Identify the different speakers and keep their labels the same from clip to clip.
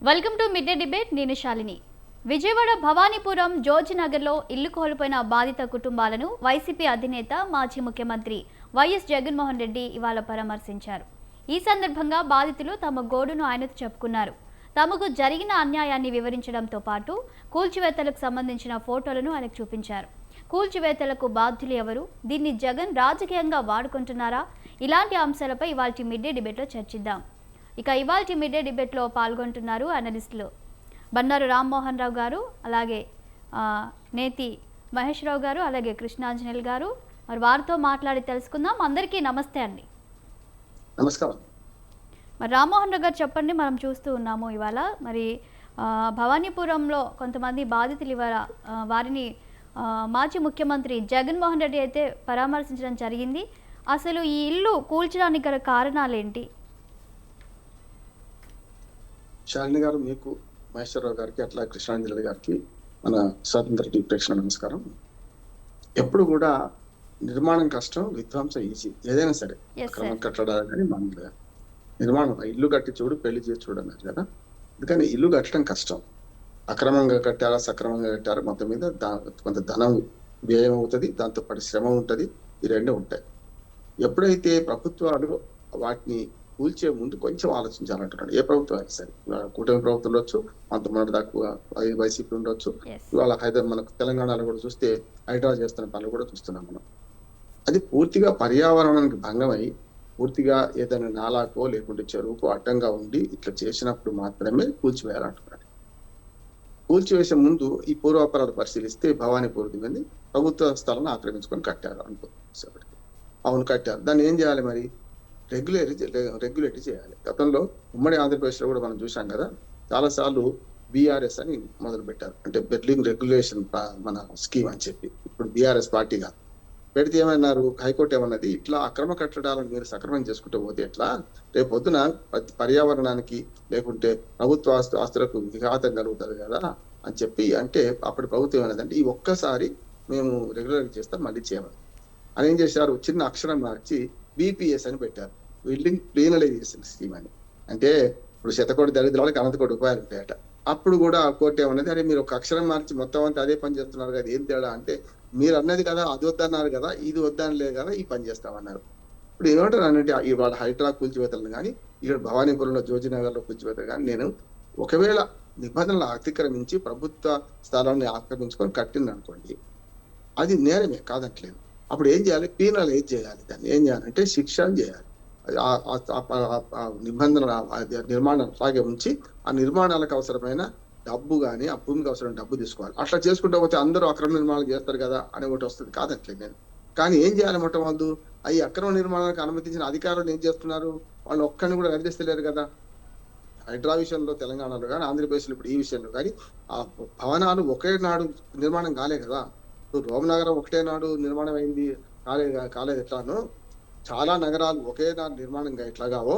Speaker 1: Welcome to mid day debate. నేను శాలిని. విజయవాడ భవానీపురం జోర్జినగర్లో ఇల్లు కోల్పోయిన బాధిత కుటుంబాలను వైసీపీ అధినేత మాజీ ముఖ్యమంత్రి వైఎస్ జగన్మోహన్ రెడ్డి ఇవాళ పరామర్శించారు. ఈ సందర్భంగా బాధితులు తమ గోడును ఆయనతో చెప్పుకున్నారు. తమకు జరిగిన అన్యాయాన్ని వివరించడంతో పాటు కూల్చివేతలకు సంబంధించిన ఫోటోలను ఆయనకు చూపించారు. కూల్చివేతలకు బాధ్యులు ఎవరు, దీన్ని జగన్ రాజకీయంగా వాడుకుంటున్నారా, ఇలాంటి అంశాలపై ఇవాల్టి మిడ్ డే డిబేట్లో చర్చిద్దాం. ఇక ఇవాల్టి మిడ్ డే డిబేట్లో పాల్గొంటున్నారు అనలిస్టులు బండారు రామ్మోహన్ రావు గారు, అలాగే నేతి మహేష్ రావు గారు, అలాగే కృష్ణాంజనేయులు గారు. మరి వారితో మాట్లాడి తెలుసుకుందాం. అందరికీ నమస్తే అండి.
Speaker 2: నమస్కారం.
Speaker 1: మరి రామ్మోహన్ రావు గారు చెప్పండి, మనం చూస్తూ ఉన్నాము ఇవాళ మరి భవానీపురంలో కొంతమంది బాధితులు ఇవాళ వారిని మాజీ ముఖ్యమంత్రి జగన్మోహన్ రెడ్డి అయితే పరామర్శించడం జరిగింది. అసలు ఈ ఇల్లు కూల్చడానికి గల కారణాలు ఏంటి?
Speaker 2: శాలిని గారు, మీకు మహేశ్వరరావు గారికి, అట్లా కృష్ణాంజలి గారికి, మన స్వాతంత్ర టీవీ ప్రేక్షకుల నమస్కారం. ఎప్పుడు కూడా నిర్మాణం కష్టం, విధ్వంసం ఈజీ. ఏదైనా సరే క్రమం కట్టడాలు కానీ మామూలుగా నిర్మాణం, ఇల్లు కట్టి చూడు పెళ్లి చేసి చూడు అన్నారు కదా. అందుకని ఇల్లు కట్టడం కష్టం. అక్రమంగా కట్టారా సక్రమంగా కట్టారా మొత్తం మీద కొంత ధనం వ్యయం అవుతుంది, దాంతో పాటు శ్రమ ఉంటుంది. ఈ రెండు ఉంటాయి. ఎప్పుడైతే ప్రభుత్వాలు వాటిని కూల్చే ముందు కొంచెం ఆలోచించాలంటున్నాడు. ఏ ప్రభుత్వం అయినా సరే, కూటమి ప్రభుత్వం ఉండొచ్చు, అంతమంది దాకా వైసీపీ ఉండొచ్చు. ఇవాళ మనకు తెలంగాణలో కూడా చూస్తే హైడ్రా చేస్తున్న పనులు కూడా చూస్తున్నాం మనం. అది పూర్తిగా పర్యావరణానికి భంగమై పూర్తిగా ఏదైనా నాలాకో లేకుంటే చెరువుకో అడ్డంగా ఉండి ఇట్లా చేసినప్పుడు మాత్రమే కూల్చివేయాలంటున్నాడు. కూల్చివేసే ముందు ఈ పూర్వాపరాలు పరిశీలిస్తే భవానీపురం మీద ప్రభుత్వ స్థలాన్ని ఆక్రమించుకొని కట్టారు అనుకోవచ్చు. అవును, కట్టారు. దాన్ని ఏం చేయాలి మరి? రెగ్యులేట్ చేయాలి. గతంలో ఉమ్మడి ఆంధ్రప్రదేశ్లో కూడా మనం చూసాం కదా, చాలాసార్లు బీఆర్ఎస్ అని మొదలు పెట్టారు. అంటే బిల్డింగ్ రెగ్యులేషన్ మన స్కీమ్ అని చెప్పి. ఇప్పుడు బీఆర్ఎస్ పార్టీగా పెడితే ఏమన్నారు, హైకోర్టు ఏమన్నది, ఇట్లా అక్రమ కట్టడాలను మీరు సక్రమం చేసుకుంటూ పోతే ఎట్లా, రేపు పొద్దున పర్యావరణానికి లేకుంటే ప్రభుత్వ ఆస్తులకు విఘాతం కలుగుతుంది కదా అని చెప్పి. అంటే అప్పుడు ప్రభుత్వం ఏమన్నదంటే, ఈ ఒక్కసారి మేము రెగ్యులర్ చేస్తాం, మళ్ళీ చేయమని అని ఏం చేశారు, చిన్న అక్షరం మార్చి బీపీఎస్ అని పెట్టారు, బిల్డింగ్ ప్లీనలైజేషన్ స్కీమ్ అని. అంటే ఇప్పుడు 100 దరిద్రాలకు 100 రూపాయలు ఉంటాయట. అప్పుడు కూడా కోర్టు ఏమన్నది, అరే మీరు ఒక అక్షరం మార్చి మొత్తం అంతా అదే పని చేస్తున్నారు కదా, ఏం తేడా అంటే, మీరు అన్నది కదా అది వద్దన్నారు కదా, ఇది వద్దనలేదు కదా, ఈ పని చేస్తామన్నారు. ఇప్పుడు ఏమంటారు అంటే, ఇవాళ హైడ్రా కూల్చివేతలను కానీ, ఇక్కడ భవానీపురంలో జోర్జినగర్లో కూల్చివేతలు కానీ, నేను ఒకవేళ నిబంధనలు అతిక్రమించి ప్రభుత్వ స్థలాన్ని ఆక్రమించుకొని కట్టింది అనుకోండి, అది నేరమే, కాదట్లేదు. అప్పుడు ఏం చేయాలి, పీనలైజ్ చేయాలి. దాన్ని ఏం చేయాలంటే శిక్షలు చేయాలి. నిబంధనల నిర్మాణం అలాగే ఉంచి ఆ నిర్మాణాలకు అవసరమైన డబ్బు కానీ ఆ భూమికి అవసరమైన డబ్బు తీసుకోవాలి. అట్లా చేసుకుంటూ పోతే అందరూ అక్రమ నిర్మాణాలు చేస్తారు కదా అని ఒకటి వస్తుంది, కాదట్లేదు నేను. కానీ ఏం చేయాలి, మొట్టమొదలు ఈ అక్రమ నిర్మాణాలకు అనుమతించిన అధికారులు ఏం చేస్తున్నారు, వాళ్ళు ఒక్కరిని కూడా వదిలేస్తలేరు కదా. హైడ్రా విషయంలో తెలంగాణలో కానీ ఆంధ్రప్రదేశ్లో ఇప్పుడు ఈ విషయంలో కానీ ఆ భవనాలు ఒకే నాడు నిర్మాణం కాలే కదా. రోమనగరం ఒకటే నాడు నిర్మాణం అయింది, కాలేదు. ఎట్లానో చాలా నగరాలు ఒకే నాడు నిర్మాణంగా ఎట్లాగావో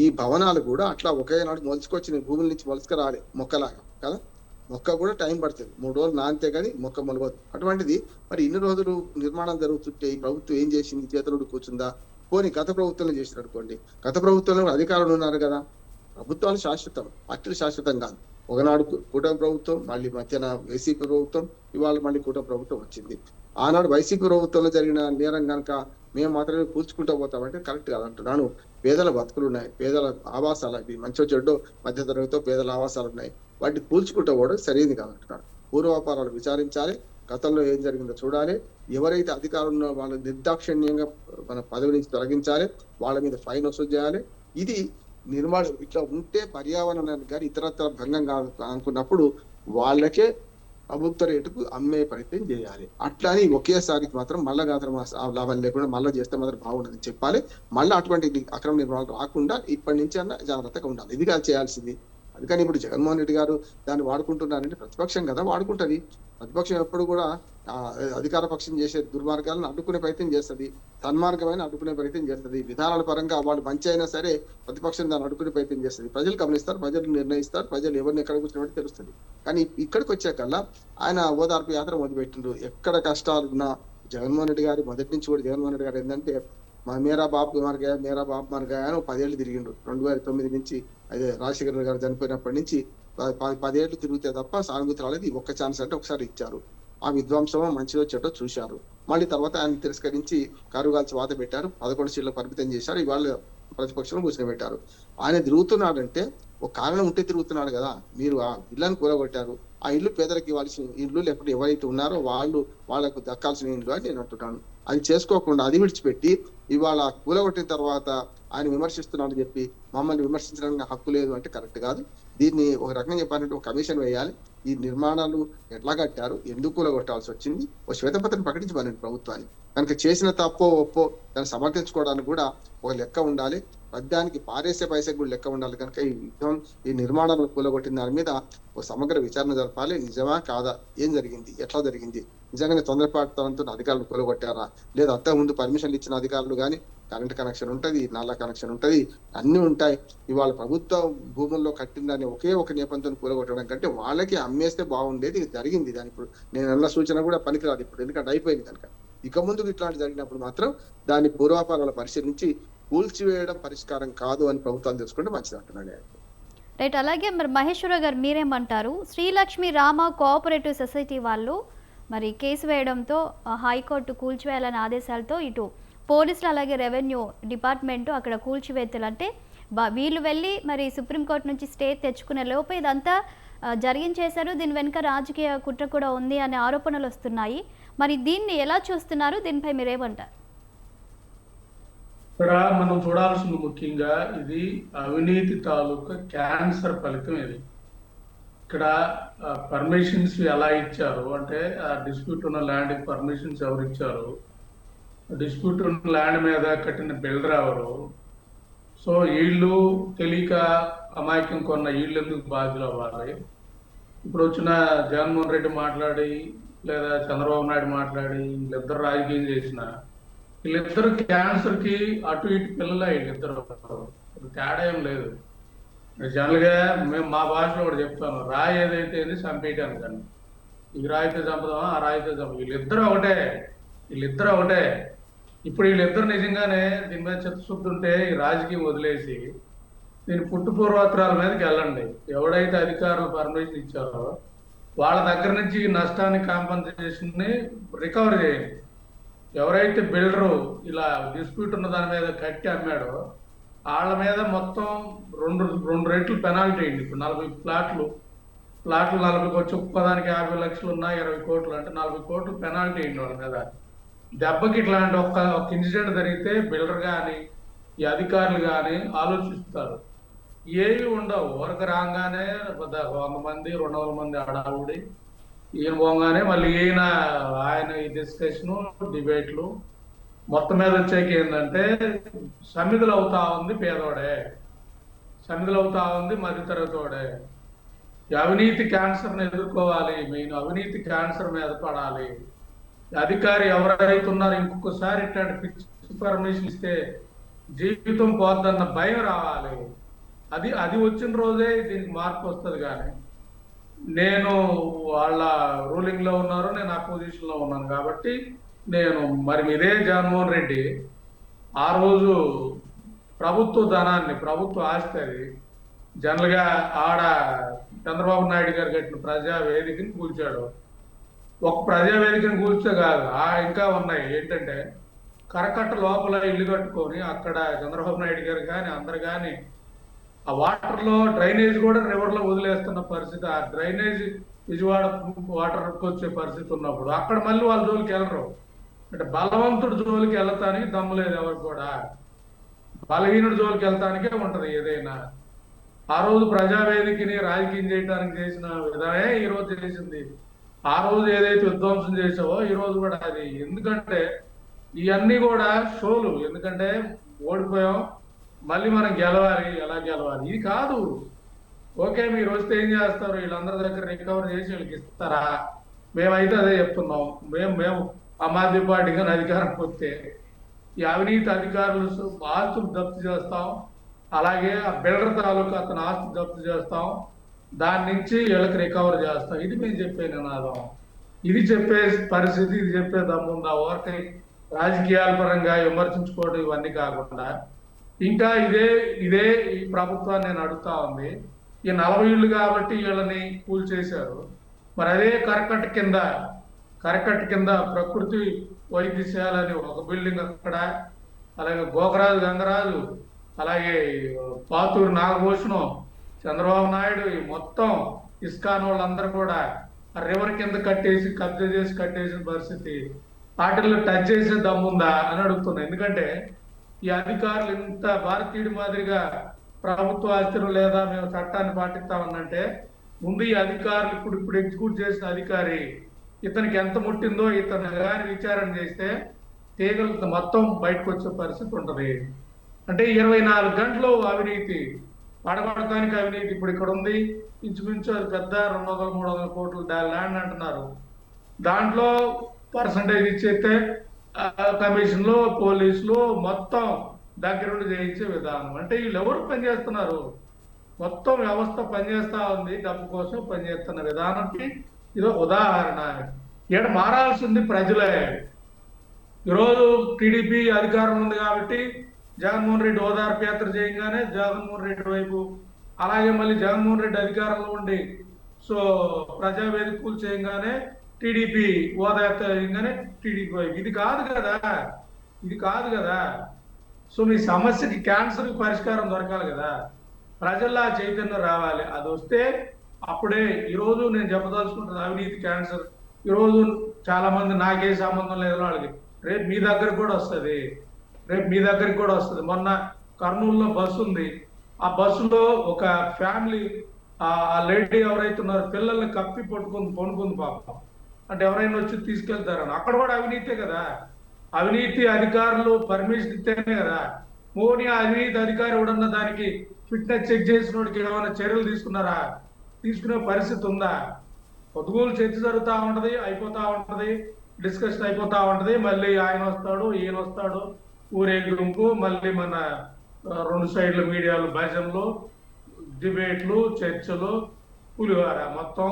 Speaker 2: ఈ భవనాలు కూడా అట్లా ఒకే నాడు మొలుచుకొచ్చిన భూముల నుంచి మొలుచుకురాలి, మొక్కలాగా కదా. మొక్క కూడా టైం పడుతుంది, 3 రోజులు నానితే కానీ మొక్క మొలవదు. అటువంటిది మరి ఇన్ని రోజులు నిర్మాణం జరుగుతుంటే ఈ ప్రభుత్వం ఏం చేసింది, చేతులుడు కూర్చుందా? పోనీ గత ప్రభుత్వంలో చేసిన అనుకోండి, గత ప్రభుత్వంలో అధికారులు ఉన్నారు కదా. ప్రభుత్వాలు శాశ్వతం, పార్టీలు శాశ్వతం కాదు. ఒకనాడు కూటమి ప్రభుత్వం, మళ్ళీ మధ్యన వైసీపీ ప్రభుత్వం, ఇవాళ మళ్ళీ కూటమి ప్రభుత్వం వచ్చింది. ఆనాడు వైసీపీ ప్రభుత్వంలో జరిగిన నేరం కనుక మేము మాత్రమే కూల్చుకుంటూ పోతామంటే కరెక్ట్ కాదంటున్నాను. పేదల బతుకులు ఉన్నాయి, పేదల ఆవాసాలు, అవి మంచో చెడ్డో మధ్య తరగతితో పేదల ఆవాసాలు ఉన్నాయి, వాటిని కూల్చుకుంటూ పోవడం సరైనది కాదంటున్నాడు. పూర్వాపారాలు విచారించాలి, గతంలో ఏం జరిగిందో చూడాలి. ఎవరైతే అధికారులు ఉన్నారో వాళ్ళని నిర్దాక్షిణ్యంగా మన పదవి నుంచి తొలగించాలి, వాళ్ళ మీద ఫైన్ వసూలు చేయాలి. ఇది నిర్మాణం ఇట్లా ఉంటే పర్యావరణానికి కానీ ఇతరత్ర భంగం అనుకున్నప్పుడు వాళ్ళకే ప్రభుత్వ రేటుకు అమ్మే ప్రయత్నం చేయాలి. అట్లా అని ఒకేసారికి మాత్రం మళ్ళా మాత్రం లాభం లేకుండా మళ్ళీ చేస్తే మాత్రం బాగుండదని చెప్పాలి. మళ్ళీ అటువంటి అక్రమ నిర్మాణాలు రాకుండా ఇప్పటి నుంచి అన్న జాగ్రత్తగా ఉండాలి. ఇది కాదు చేయాల్సింది. అందుకని ఇప్పుడు జగన్మోహన్ రెడ్డి గారు దాన్ని వాడుకుంటున్నారంటే, ప్రతిపక్షం కదా వాడుకుంటది. ప్రతిపక్షం ఎప్పుడు కూడా అధికార పక్షం చేసే దుర్మార్గాలను అడ్డుకునే ప్రయత్నం చేస్తుంది, సన్మార్గమైన అడ్డుకునే ప్రయత్నం చేస్తుంది. విధానాల పరంగా వాళ్ళు మంచి అయినా సరే ప్రతిపక్షం దాన్ని అడ్డుకునే ప్రయత్నం చేస్తుంది. ప్రజలు గమనిస్తారు, ప్రజలు నిర్ణయిస్తారు, ప్రజలు ఎవరిని ఎక్కడ కూర్చున్నట్టు తెలుస్తుంది. కానీ ఇక్కడికి వచ్చాకల్లా ఆయన ఓదార్పు యాత్ర మొదలుపెట్టిండ్రు. ఎక్కడ కష్టాలున్నా జగన్మోహన్ రెడ్డి గారి మొదటి నుంచి కూడా జగన్మోహన్ రెడ్డి గారు ఏంటంటే మేరా బాబు మర్ గయా అని 10 ఏళ్ళు తిరిగిండు. 2009 నుంచి అదే రాజశేఖర గారు చనిపోయినప్పటి నుంచి 10 ఏళ్ళు తిరిగితే తప్ప సానుభూతి రాలేదు. ఈ ఒక్క ఛాన్స్ అంటే ఒకసారి ఇచ్చారు. ఆ విధ్వంసం మంచిదో చెడ్డో చూశారు. మళ్ళీ తర్వాత ఆయన తిరస్కరించి కారుగాల్చి వాత పెట్టారు. 11 సీట్లకు పరిమితం చేశారు. ఇవాళ ప్రతిపక్షంలో కూర్చోబెట్టారు. ఆయన తిరుగుతున్నాడంటే ఒక కారణం ఉంటే తిరుగుతున్నాడు కదా. మీరు ఆ ఇళ్లను కూలగొట్టారు. ఆ ఇల్లు పేదలకు ఇవ్వాల్సిన ఇల్లు, లేకపోతే ఎవరైతే ఉన్నారో వాళ్ళకు దక్కాల్సిన ఇల్లు అని నేను అంటున్నాను. అది చేసుకోకుండా అది విడిచిపెట్టి ఇవాళ కూలగొట్టిన తర్వాత ఆయన విమర్శిస్తున్నాడని చెప్పి మమ్మల్ని విమర్శించడానికి హక్కు లేదు అంటే కరెక్ట్ కాదు. దీన్ని ఒక రకంగా చెప్పాలంటే ఒక కమిషన్ వేయాలి. ఈ నిర్మాణాలు ఎట్లా కట్టారు, ఎందుకు కూలగొట్టాల్సి వచ్చింది, ఒక శ్వేతపత్రం ప్రకటించమని ప్రభుత్వాన్ని. కనుక చేసిన తప్పో ఒప్పో దాన్ని సమర్థించుకోవడానికి కూడా ఒక లెక్క ఉండాలి. పద్యానికి పారేసే పైసకు కూడా లెక్క ఉండాలి. కనుక ఈ నిర్మాణాలను కూలగొట్టిన దాని మీద ఒక సమగ్ర విచారణ జరపాలి. నిజమా కాదా, ఏం జరిగింది, ఎట్లా జరిగింది, నిజంగానే తొందరపాటుతో అధికారులు కూలగొట్టారా, లేదా అంతకు ముందు పర్మిషన్లు ఇచ్చిన అధికారులు కానీ కరెంట్ కనెక్షన్ ఉంటది, నల్ల కనెక్షన్ ఉంటది, అన్ని ఉంటాయి. ఇవాళ ప్రభుత్వ భూముల్లో కట్టిందని ఒకే ఒక నేపథ్యం కూలగొట్టడం కంటే వాళ్ళకి అమ్మేస్తే బాగుండేది. ఇది జరిగింది. దాని ఇప్పుడు నేను అన్న సూచన కూడా పనికిరాదు ఇప్పుడు, ఎందుకంటే అయిపోయింది కనుక. ఇక ముందుకు ఇట్లాంటి జరిగినప్పుడు మాత్రం దాని పూర్వాపారాలు పరిశీలించి కూల్చివేయడం పరిష్కారం కాదు అని ప్రభుత్వాలు తెలుసుకుంటే మంచిది అంటున్నాడు.
Speaker 1: రైట్. అలాగే మరి మహేశ్వరరావు గారు మీరేమంటారు? శ్రీలక్ష్మి రామ కోఆపరేటివ్ సొసైటీ వాళ్ళు మరి కేసు వేయడంతో హైకోర్టు కూల్చివేయాలనే ఆదేశాలతో ఇటు పోలీసులు అలాగే రెవెన్యూ డిపార్ట్మెంటు అక్కడ కూల్చివేతలు అంటే వీళ్ళు వెళ్ళి మరి సుప్రీంకోర్టు నుంచి స్టే తెచ్చుకునే లోపు ఇదంతా జరిగించేశారు. దీని వెనుక రాజకీయ కుట్ర కూడా ఉంది అనే ఆరోపణలు వస్తున్నాయి. మరి దీన్ని ఎలా చూస్తున్నారు? దీనిపై మీరేమంటారు?
Speaker 3: ఇక్కడ మనం చూడాల్సింది ముఖ్యంగా ఇది అవినీతి తాలూకా క్యాన్సర్ ఫలితం. ఇది ఇక్కడ పర్మిషన్స్ ఎలా ఇచ్చారు అంటే ఆ డిస్ప్యూట్ ఉన్న ల్యాండ్ పర్మిషన్స్ ఎవరు ఇచ్చారు, డిస్ప్యూట్ ఉన్న ల్యాండ్ మీద కట్టిన బిల్డర్ ఎవరు, సో వీళ్ళు తెలియక అమాయకం కొన్న వీళ్ళు ఎందుకు బాధ్యులు అవ్వాలి? ఇప్పుడు వచ్చిన జగన్మోహన్ రెడ్డి మాట్లాడి లేదా చంద్రబాబు నాయుడు మాట్లాడి వీళ్ళిద్దరు రాజకీయం చేసిన వీళ్ళిద్దరు క్యాన్సర్ కి అటు ఇటు పిల్లలే. వీళ్ళిద్దరు తేడా ఏం లేదు. జనరల్ గా మేము మా భాషలో కూడా చెప్తాను, రాయి ఏదైతే చంపేయటానికి కానీ ఈ రాయితే చంపుదామా ఆ రాయితే చంప వీళ్ళిద్దరు ఒకటే. ఇప్పుడు వీళ్ళిద్దరు నిజంగానే దీని మీద చిత్తశుద్ధి ఉంటే ఈ రాజకీయం వదిలేసి దీని పుట్టుపూర్వత్రాల మీదకి వెళ్ళండి. ఎవడైతే అధికారులు పర్మిషన్ ఇచ్చారో వాళ్ళ దగ్గర నుంచి నష్టాన్ని కాంపన్సేషన్ ని రికవర్ చేయండి. ఎవరైతే బిల్డరు ఇలా డిస్ప్యూట్ ఉన్న దాని మీద కట్టి అమ్మాడో వాళ్ళ మీద మొత్తం రెండు రెట్లు పెనాల్టీ అయింది. ఇప్పుడు 40 ప్లాట్లు 40 వచ్చి ఒక్కదానికి 50 లక్షలు ఉన్నా 20 కోట్లు అంటే 40 కోట్లు పెనాల్టీ అయింది వాళ్ళ మీద. దెబ్బకి ఇట్లాంటి ఒక ఇన్సిడెంట్ జరిగితే బిల్డర్ కానీ ఈ అధికారులు కానీ ఆలోచిస్తారు. ఏవి ఉండవు, ఊరకు రాగానే 100 మంది 200 మంది అడావుడి, ఈయన పోగానే మళ్ళీ ఆయన ఈ డిస్కషను డిబేట్లు మొత్తం మీద వచ్చాక ఏంటంటే సమిధులు అవుతా ఉంది పేదోడే, సమిధులు అవుతా ఉంది మధ్యతరగతోడే. అవినీతి క్యాన్సర్ని ఎదుర్కోవాలి, మెయిన్ అవినీతి క్యాన్సర్ మీద పడాలి. అధికారి ఎవరైతే ఉన్నారో ఇంకొకసారి ఇట్లాంటి ఫిక్స్ పర్మిషన్ ఇస్తే జీవితం పోద్దన్న భయం రావాలి. అది వచ్చిన రోజే దీనికి మార్పు వస్తుంది. కానీ నేను వాళ్ళ రూలింగ్ లో ఉన్నారు, నేను అపోజిషన్ లో ఉన్నాను కాబట్టి నేను మరి ఇదే జగన్మోహన్ రెడ్డి ఆ రోజు ప్రభుత్వ ధనాన్ని ప్రభుత్వ ఆస్తి అది జనరల్ గా ఆడ చంద్రబాబు నాయుడు గారు కట్టిన ప్రజావేదికని కూల్చాడు. ఒక ప్రజావేదికని కూల్చే కాదు, ఇంకా ఉన్నాయి ఏంటంటే కరకట్ట లోపల ఇల్లు కట్టుకొని అక్కడ చంద్రబాబు నాయుడు గారు కానీ అందరు కానీ ఆ వాటర్ లో డ్రైనేజ్ కూడా రివర్ లో వదిలేస్తున్న పరిస్థితి. ఆ డ్రైనేజ్ విజయవాడ వాటర్కి వచ్చే పరిస్థితి ఉన్నప్పుడు అక్కడ మళ్ళీ వాళ్ళ జోలికి వెళ్ళరు. అంటే బలవంతుడు జోలికి వెళ్తానికి దమ్ము లేదు ఎవరు కూడా, బలహీనుడు జోలికి వెళ్తానికే ఉంటది ఏదైనా. ఆ రోజు ప్రజావేదికని రాజకీయం చేయడానికి చేసిన విధానే ఈ రోజు చేసింది. ఆ రోజు ఏదైతే విధ్వంసం చేసావో ఈ రోజు కూడా అది. ఎందుకంటే ఇవన్నీ కూడా షోలు, ఎందుకంటే ఓడిపోయాం మళ్ళీ మనం గెలవాలి, ఎలా గెలవాలి ఇది కాదు. ఓకే మీరు వస్తే ఏం చేస్తారు, వీళ్ళందరి దగ్గర రికవర్ చేసి వీళ్ళకి ఇస్తారా? మేమైతే అదే చెప్తున్నాం. మేము ఆమ్ ఆద్మీ పార్టీ కానీ అధికారంకి వస్తే ఈ అవినీతి అధికారులు ఆస్తులు జప్తు చేస్తాం, అలాగే ఆ బిల్డర్ తాలూకా అతను ఆస్తి జప్తు చేస్తాం, దాని నుంచి వీళ్ళకి రికవర్ చేస్తాం. ఇది మేము చెప్పే నినాదం. ఇది చెప్పే పరిస్థితి, ఇది చెప్పే దమ్ముందా? ఓరకై రాజకీయాల పరంగా విమర్శించుకోవడం ఇవన్నీ కాకుండా ఇంకా ఇదే ఈ ప్రభుత్వాన్ని నేను అడుగుతా ఉంది. ఈ 40 ఇళ్ళు కాబట్టి వీళ్ళని కూల్చేశారు. మరి అదే కరకట్ట కింద ప్రకృతి వైద్యశాల అని ఒక బిల్డింగ్ అక్కడ, అలాగే గోకరాజు గంగరాజు, అలాగే పాతూరు నాగభూషణం, చంద్రబాబు నాయుడు, ఈ మొత్తం ఇస్కాన్ వాళ్ళందరూ కూడా ఆ రివర్ కింద కట్టేసి కబ్జా చేసి కట్టేసిన పరిస్థితి. వాటిల్లో టచ్ చేసే దమ్ముందా అని అడుగుతున్నా. ఎందుకంటే ఈ అధికారులు ఇంత భారతీయుడి మాదిరిగా ప్రభుత్వ ఆస్తులు లేదా మేము చట్టాన్ని పాటిస్తామన్నంటే, ముందు ఈ అధికారులు ఇప్పుడు ఎగ్జిక్యూట్ చేసిన అధికారి ఇతనికి ఎంత ముట్టిందో ఇతను కానీ విచారణ చేస్తే తీగలు మొత్తం బయటకు వచ్చే పరిస్థితి ఉంటది. అంటే 24 గంటలు అవినీతి, పడగొడటానికి అవినీతి. ఇప్పుడు ఇక్కడ ఉంది ఇంచుమించు అది పెద్ద 200-300 కోట్ల ల్యాండ్ అంటున్నారు. దాంట్లో పర్సంటేజ్ ఇచ్చేస్తే కమిషన్లు, పోలీసులు మొత్తం దగ్గరుండి చేయించే విధానం. అంటే వీళ్ళు ఎవరు పనిచేస్తున్నారు? మొత్తం వ్యవస్థ పనిచేస్తా ఉంది, డబ్బు కోసం పనిచేస్తున్న విధానానికి ఇది ఉదాహరణ. ఇక్కడ మారాల్సింది ప్రజలే. ఈరోజు టీడీపీ అధికారం ఉంది కాబట్టి జగన్మోహన్ రెడ్డి ఓదార్పు యాత్ర చేయగానే జగన్మోహన్ రెడ్డి వైపు, అలాగే మళ్ళీ జగన్మోహన్ రెడ్డి అధికారంలో ఉండి ప్రజావేదికలు చేయగానే టీడీపీ ఓదార్పు చేయగానే టీడీపీ వైపు. ఇది కాదు కదా. సో మీ సమస్యకి క్యాన్సర్ పరిష్కారం దొరకాలి కదా, ప్రజల్లో చైతన్యం రావాలి. అది వస్తే అప్పుడే ఈరోజు నేను చెప్పదలుచుకుంటున్నాను అవినీతి క్యాన్సర్. ఈరోజు చాలా మంది నాకే సంబంధం లేదు వాళ్ళకి, రేపు మీ దగ్గరకు కూడా వస్తుంది. మొన్న కర్నూలులో బస్సు ఉంది. ఆ బస్సులో ఒక ఫ్యామిలీ, ఆ లేడీ ఎవరైతే ఉన్నారో పిల్లల్ని కప్పి పనుకుంది పాపం. అంటే ఎవరైనా వచ్చి తీసుకెళ్తారని. అక్కడ కూడా అవినీతే కదా. అవినీతి అధికారులు పర్మిషన్ ఇస్తేనే కదా. మోని అవినీతి అధికారి ఎవడన్న దానికి ఫిట్నెస్ చెక్ చేసినోడికి ఏమైనా చర్యలు తీసుకునే పరిస్థితి ఉందా? పొద్దుగోలు చర్చ జరుగుతూ ఉంటది, అయిపోతా ఉంటది, డిస్కషన్ అయిపోతా ఉంటది. మళ్ళీ ఆయన వస్తాడు, ఈయన వస్తాడు, ఊరేగింపు, మళ్ళీ మన 2 సైడ్ల మీడియాలు, భజనలు, డిబేట్లు, చర్చలు, పులిహోర. మొత్తం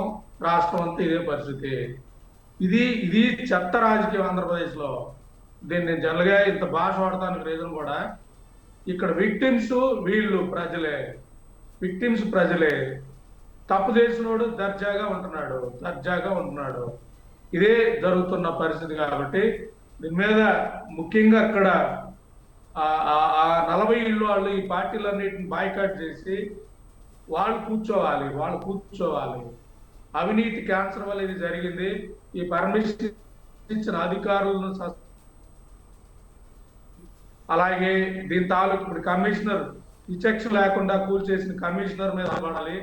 Speaker 3: రాష్ట్రం అంతా ఇదే పరిస్థితి. ఇది చెత్త రాజకీయం ఆంధ్రప్రదేశ్ లో. దీన్ని నేను జనరల్గా ఇంత భాష వాడటానికి రీజన్ కూడా, ఇక్కడ విక్టిమ్స్ వీళ్ళు ప్రజలే. తప్పు చేసినోడు దర్జాగా ఉంటున్నాడు. ఇదే జరుగుతున్న పరిస్థితి. కాబట్టి దీని మీద ముఖ్యంగా అక్కడ ఆ 40 ఇళ్ళు వాళ్ళు ఈ పార్టీలన్నిటిని బాయ్కాట్ చేసి వాళ్ళు కూర్చోవాలి. అవినీతి క్యాన్సర్ వల్ల ఇది జరిగింది. ఈ పర్మిషన్ ఇచ్చిన అధికారులను, అలాగే దీని తాలూకు ఇప్పుడు కమిషనర్ విచక్షణ లేకుండా కూల్చేసిన కమిషనర్ మీద పడాలి,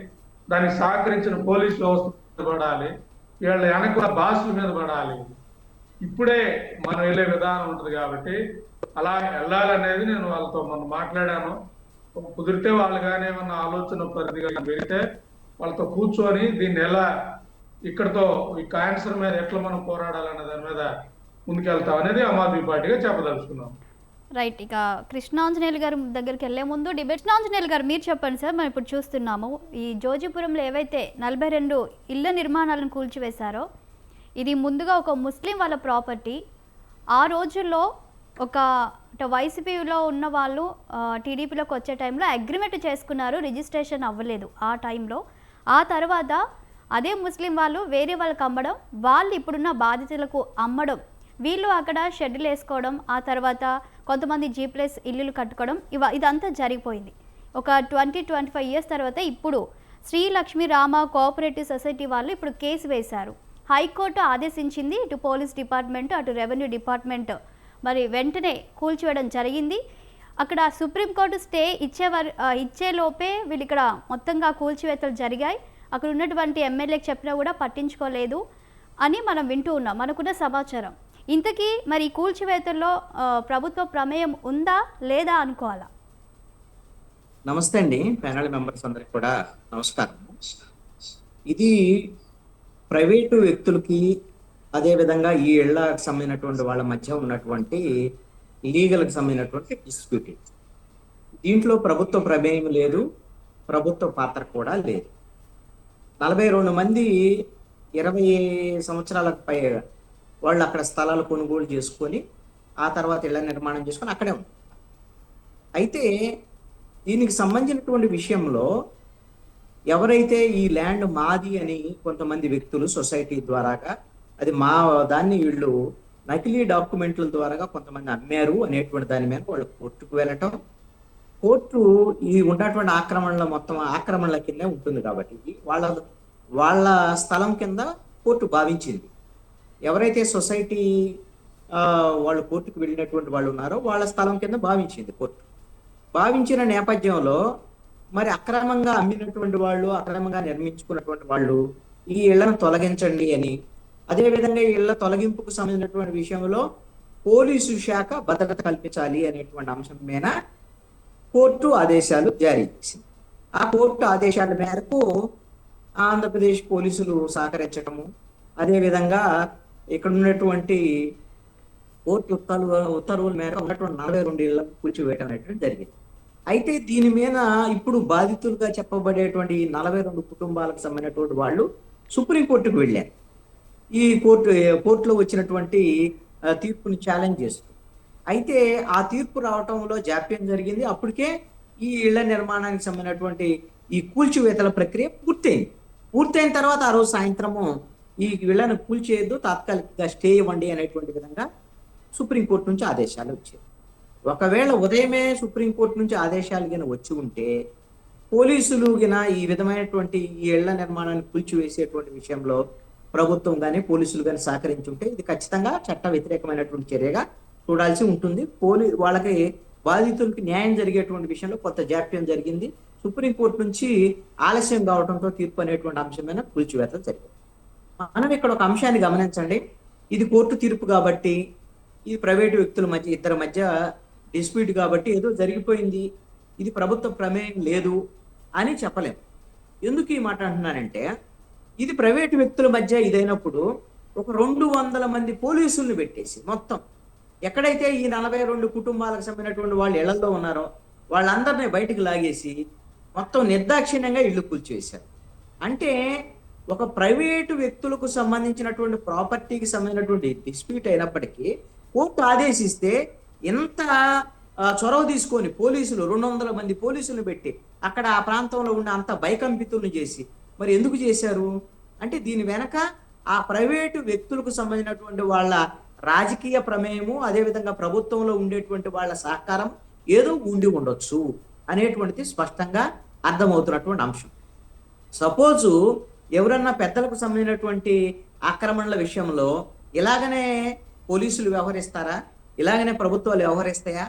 Speaker 3: దానికి సహకరించిన పోలీస్ వ్యవస్థ మీద పడాలి, వీళ్ళ వెనక బాసుల మీద పడాలి. ఇప్పుడే మనం వెళ్ళే విధానం ఉంటుంది. కాబట్టి అలా వెళ్ళాలనేది నేను వాళ్ళతో మనం మాట్లాడాను. కుదిరితే వాళ్ళు కానీ ఏమన్నా ఆలోచన పరిధిగా పెరిగితే వాళ్ళతో కూర్చొని దీన్ని ఎలా ఇక్కడతో ఈ క్యాన్సర్ మీద ఎట్లా మనం పోరాడాలనే దాని మీద ముందుకెళ్తాం అనేది ఆమ్ ఆద్మీ పార్టీగా చెప్పదలుచుకున్నాం.
Speaker 1: రైట్. ఇక కృష్ణాంజనేయులు గారి దగ్గరికి వెళ్లే ముందు కృష్ణాంజనేయులు గారు మీరు చెప్పండి సార్. మనం ఇప్పుడు చూస్తున్నాము ఈ జోజిపురంలో ఏవైతే 42 ఇళ్ల నిర్మాణాలను కూల్చివేశారో, ఇది ముందుగా ఒక ముస్లిం వాళ్ళ ప్రాపర్టీ. ఆ రోజుల్లో ఒక వైసీపీలో ఉన్న వాళ్ళు టీడీపీలోకి వచ్చే టైంలో అగ్రిమెంట్ చేసుకున్నారు, రిజిస్ట్రేషన్ అవ్వలేదు ఆ టైంలో. ఆ తర్వాత అదే ముస్లిం వాళ్ళు వేరే వాళ్ళకి అమ్మడం, వాళ్ళు ఇప్పుడున్న బాధితులకు అమ్మడం, వీళ్ళు అక్కడ షెడ్యూల్ వేసుకోవడం, ఆ తర్వాత కొంతమంది G+ ఇల్లులు కట్టుకోవడం, ఇదంతా జరిగిపోయింది. ఒక 20-25 ఇయర్స్ తర్వాత ఇప్పుడు శ్రీ లక్ష్మీ రామ కోఆపరేటివ్ సొసైటీ వాళ్ళు ఇప్పుడు కేసు వేశారు. హైకోర్టు ఆదేశించింది. ఇటు పోలీస్ డిపార్ట్మెంట్, అటు రెవెన్యూ డిపార్ట్మెంట్ మరి వెంటనే కూల్చివేయడం జరిగింది. అక్కడ సుప్రీంకోర్టు స్టే ఇచ్చేలోపే వీళ్ళు ఇక్కడ మొత్తంగా కూల్చివేతలు జరిగాయి. అక్కడ ఉన్నటువంటి ఎమ్మెల్యేకి చెప్పినా కూడా పట్టించుకోలేదు అని మనం వింటూ ఉన్నాం, మనకున్న సమాచారం. ఇంతకీ మరి కూల్చివేతల్లో ప్రభుత్వ ప్రమేయం ఉందా లేదా అనుకోవాలా?
Speaker 4: నమస్తే అండి, ప్యానల్ మెంబర్స్ అందరికి కూడా నమస్కారం. ఇది ప్రైవేటు వ్యక్తులకి, అదేవిధంగా ఈ ఇళ్లకు సంబంధించినటువంటి వాళ్ళ మధ్య ఉన్నటువంటి లీగల్కి సంబంధించినటువంటి డిస్ప్యూట్. దీంట్లో ప్రభుత్వ ప్రమేయం లేదు, ప్రభుత్వ పాత్ర కూడా లేదు. 42 మంది 20 సంవత్సరాలకు పైగా వాళ్ళు అక్కడ స్థలాలు కొనుగోలు చేసుకొని ఆ తర్వాత ఇళ్ల నిర్మాణం చేసుకొని అక్కడే ఉంటారు. అయితే దీనికి సంబంధించినటువంటి విషయంలో ఎవరైతే ఈ ల్యాండ్ మాది అని కొంతమంది వ్యక్తులు సొసైటీ ద్వారాగా అది మా దాన్ని వీళ్ళు నకిలీ డాక్యుమెంట్ల ద్వారాగా కొంతమంది అమ్మారు అనేటువంటి దాని మీద వాళ్ళు కోర్టుకు వెళ్ళటం, కోర్టు ఈ ఉన్నటువంటి ఆక్రమణల మొత్తం ఆక్రమణల కింద ఉంటుంది కాబట్టి వాళ్ళ వాళ్ళ స్థలం కింద కోర్టు భావించింది. ఎవరైతే సొసైటీ వాళ్ళు కోర్టుకు వెళ్ళినటువంటి వాళ్ళు ఉన్నారో వాళ్ళ స్థలం కింద భావించింది కోర్టు. భావించిన నేపథ్యంలో మరి అక్రమంగా అమ్మినటువంటి వాళ్ళు, అక్రమంగా నిర్మించుకున్నటువంటి వాళ్ళు ఈ ఇళ్లను తొలగించండి అని, అదేవిధంగా ఈ ఇళ్ల తొలగింపుకు సంబంధించినటువంటి విషయంలో పోలీసు శాఖ భద్రత కల్పించాలి అనేటువంటి అంశం మీద కోర్టు ఆదేశాలు జారీ చేసింది. ఆ కోర్టు ఆదేశాల మేరకు ఆంధ్రప్రదేశ్ పోలీసులు సహకరించటము, అదేవిధంగా ఇక్కడ ఉన్నటువంటి కోర్టు ఉత్తర్వుల మేరకు ఉన్నటువంటి 42 ఇళ్లను కూల్చివేయటం అనేటువంటి జరిగింది. అయితే దీని మీద ఇప్పుడు బాధితులుగా చెప్పబడేటువంటి 42 కుటుంబాలకు సంబంధించినటువంటి వాళ్ళు సుప్రీంకోర్టుకు వెళ్ళారు. ఈ కోర్టులో వచ్చినటువంటి తీర్పుని ఛాలెంజ్ చేస్తూ. అయితే ఆ తీర్పు రావటంలో జాప్యం జరిగింది. అప్పటికే ఈ ఇళ్ల నిర్మాణానికి సంబంధించినటువంటి ఈ కూల్చివేతల ప్రక్రియ పూర్తయిన తర్వాత ఆ రోజు సాయంత్రము ఈ ఇళ్లను కూల్చేయద్దు, తాత్కాలికంగా స్టే ఇవ్వండి అనేటువంటి విధంగా సుప్రీంకోర్టు నుంచి ఆదేశాలు వచ్చాయి. ఒకవేళ ఉదయమే సుప్రీంకోర్టు నుంచి ఆదేశాలు గిన వచ్చి ఉంటే పోలీసులు గిన ఈ విధమైనటువంటి ఈ ఇళ్ల నిర్మాణాన్ని కూల్చివేసేటువంటి విషయంలో ప్రభుత్వం కానీ పోలీసులు కానీ సహకరించి ఉంటే ఇది ఖచ్చితంగా చట్ట వ్యతిరేకమైనటువంటి చర్యగా చూడాల్సి ఉంటుంది. వాళ్ళకి బాధితులకి న్యాయం జరిగేటువంటి విషయంలో కొంత జాప్యం జరిగింది. సుప్రీంకోర్టు నుంచి ఆలస్యం కావడంతో తీర్పు అనేటువంటి అంశమైన కూల్చివేతలు జరిగింది. మనం ఇక్కడ ఒక అంశాన్ని గమనించండి. ఇది కోర్టు తీర్పు కాబట్టి, ఇది ప్రైవేటు వ్యక్తుల మధ్య ఇద్దరి మధ్య డిస్ప్యూట్ కాబట్టి ఏదో జరిగిపోయింది, ఇది ప్రభుత్వ ప్రమేయం లేదు అని చెప్పలేం. ఎందుకు ఈ మాట అంటున్నానంటే, ఇది ప్రైవేటు వ్యక్తుల మధ్య ఇదైనప్పుడు ఒక 200 మంది పోలీసుల్ని పెట్టేసి మొత్తం ఎక్కడైతే ఈ 42 కుటుంబాలకు సంబంధించినటువంటి వాళ్ళు ఇళ్లలో ఉన్నారో వాళ్ళందరినీ బయటకు లాగేసి మొత్తం నిర్దాక్షిణ్యంగా ఇల్లు కూల్చేశారు. అంటే ఒక ప్రైవేటు వ్యక్తులకు సంబంధించినటువంటి ప్రాపర్టీకి సంబంధించినటువంటి డిస్ప్యూట్ అయినప్పటికీ కోర్టు ఆదేశిస్తే ఎంత చొరవ తీసుకొని పోలీసులు 200 మంది పోలీసులను పెట్టి అక్కడ ఆ ప్రాంతంలో ఉన్న అంత భయకంపితులను చేసి మరి ఎందుకు చేశారు అంటే దీని వెనక ఆ ప్రైవేటు వ్యక్తులకు సంబంధించినటువంటి వాళ్ళ రాజకీయ ప్రమేయము, అదేవిధంగా ప్రభుత్వంలో ఉండేటువంటి వాళ్ళ సహకారం ఏదో ఉండి ఉండొచ్చు అనేటువంటిది స్పష్టంగా అర్థమవుతున్నటువంటి అంశం. సపోజు ఎవరన్నా పెద్దలకు సంబంధించినటువంటి ఆక్రమణల విషయంలో ఇలాగనే పోలీసులు వ్యవహరిస్తారా? ఇలాగనే ప్రభుత్వాలు వ్యవహరిస్తాయా?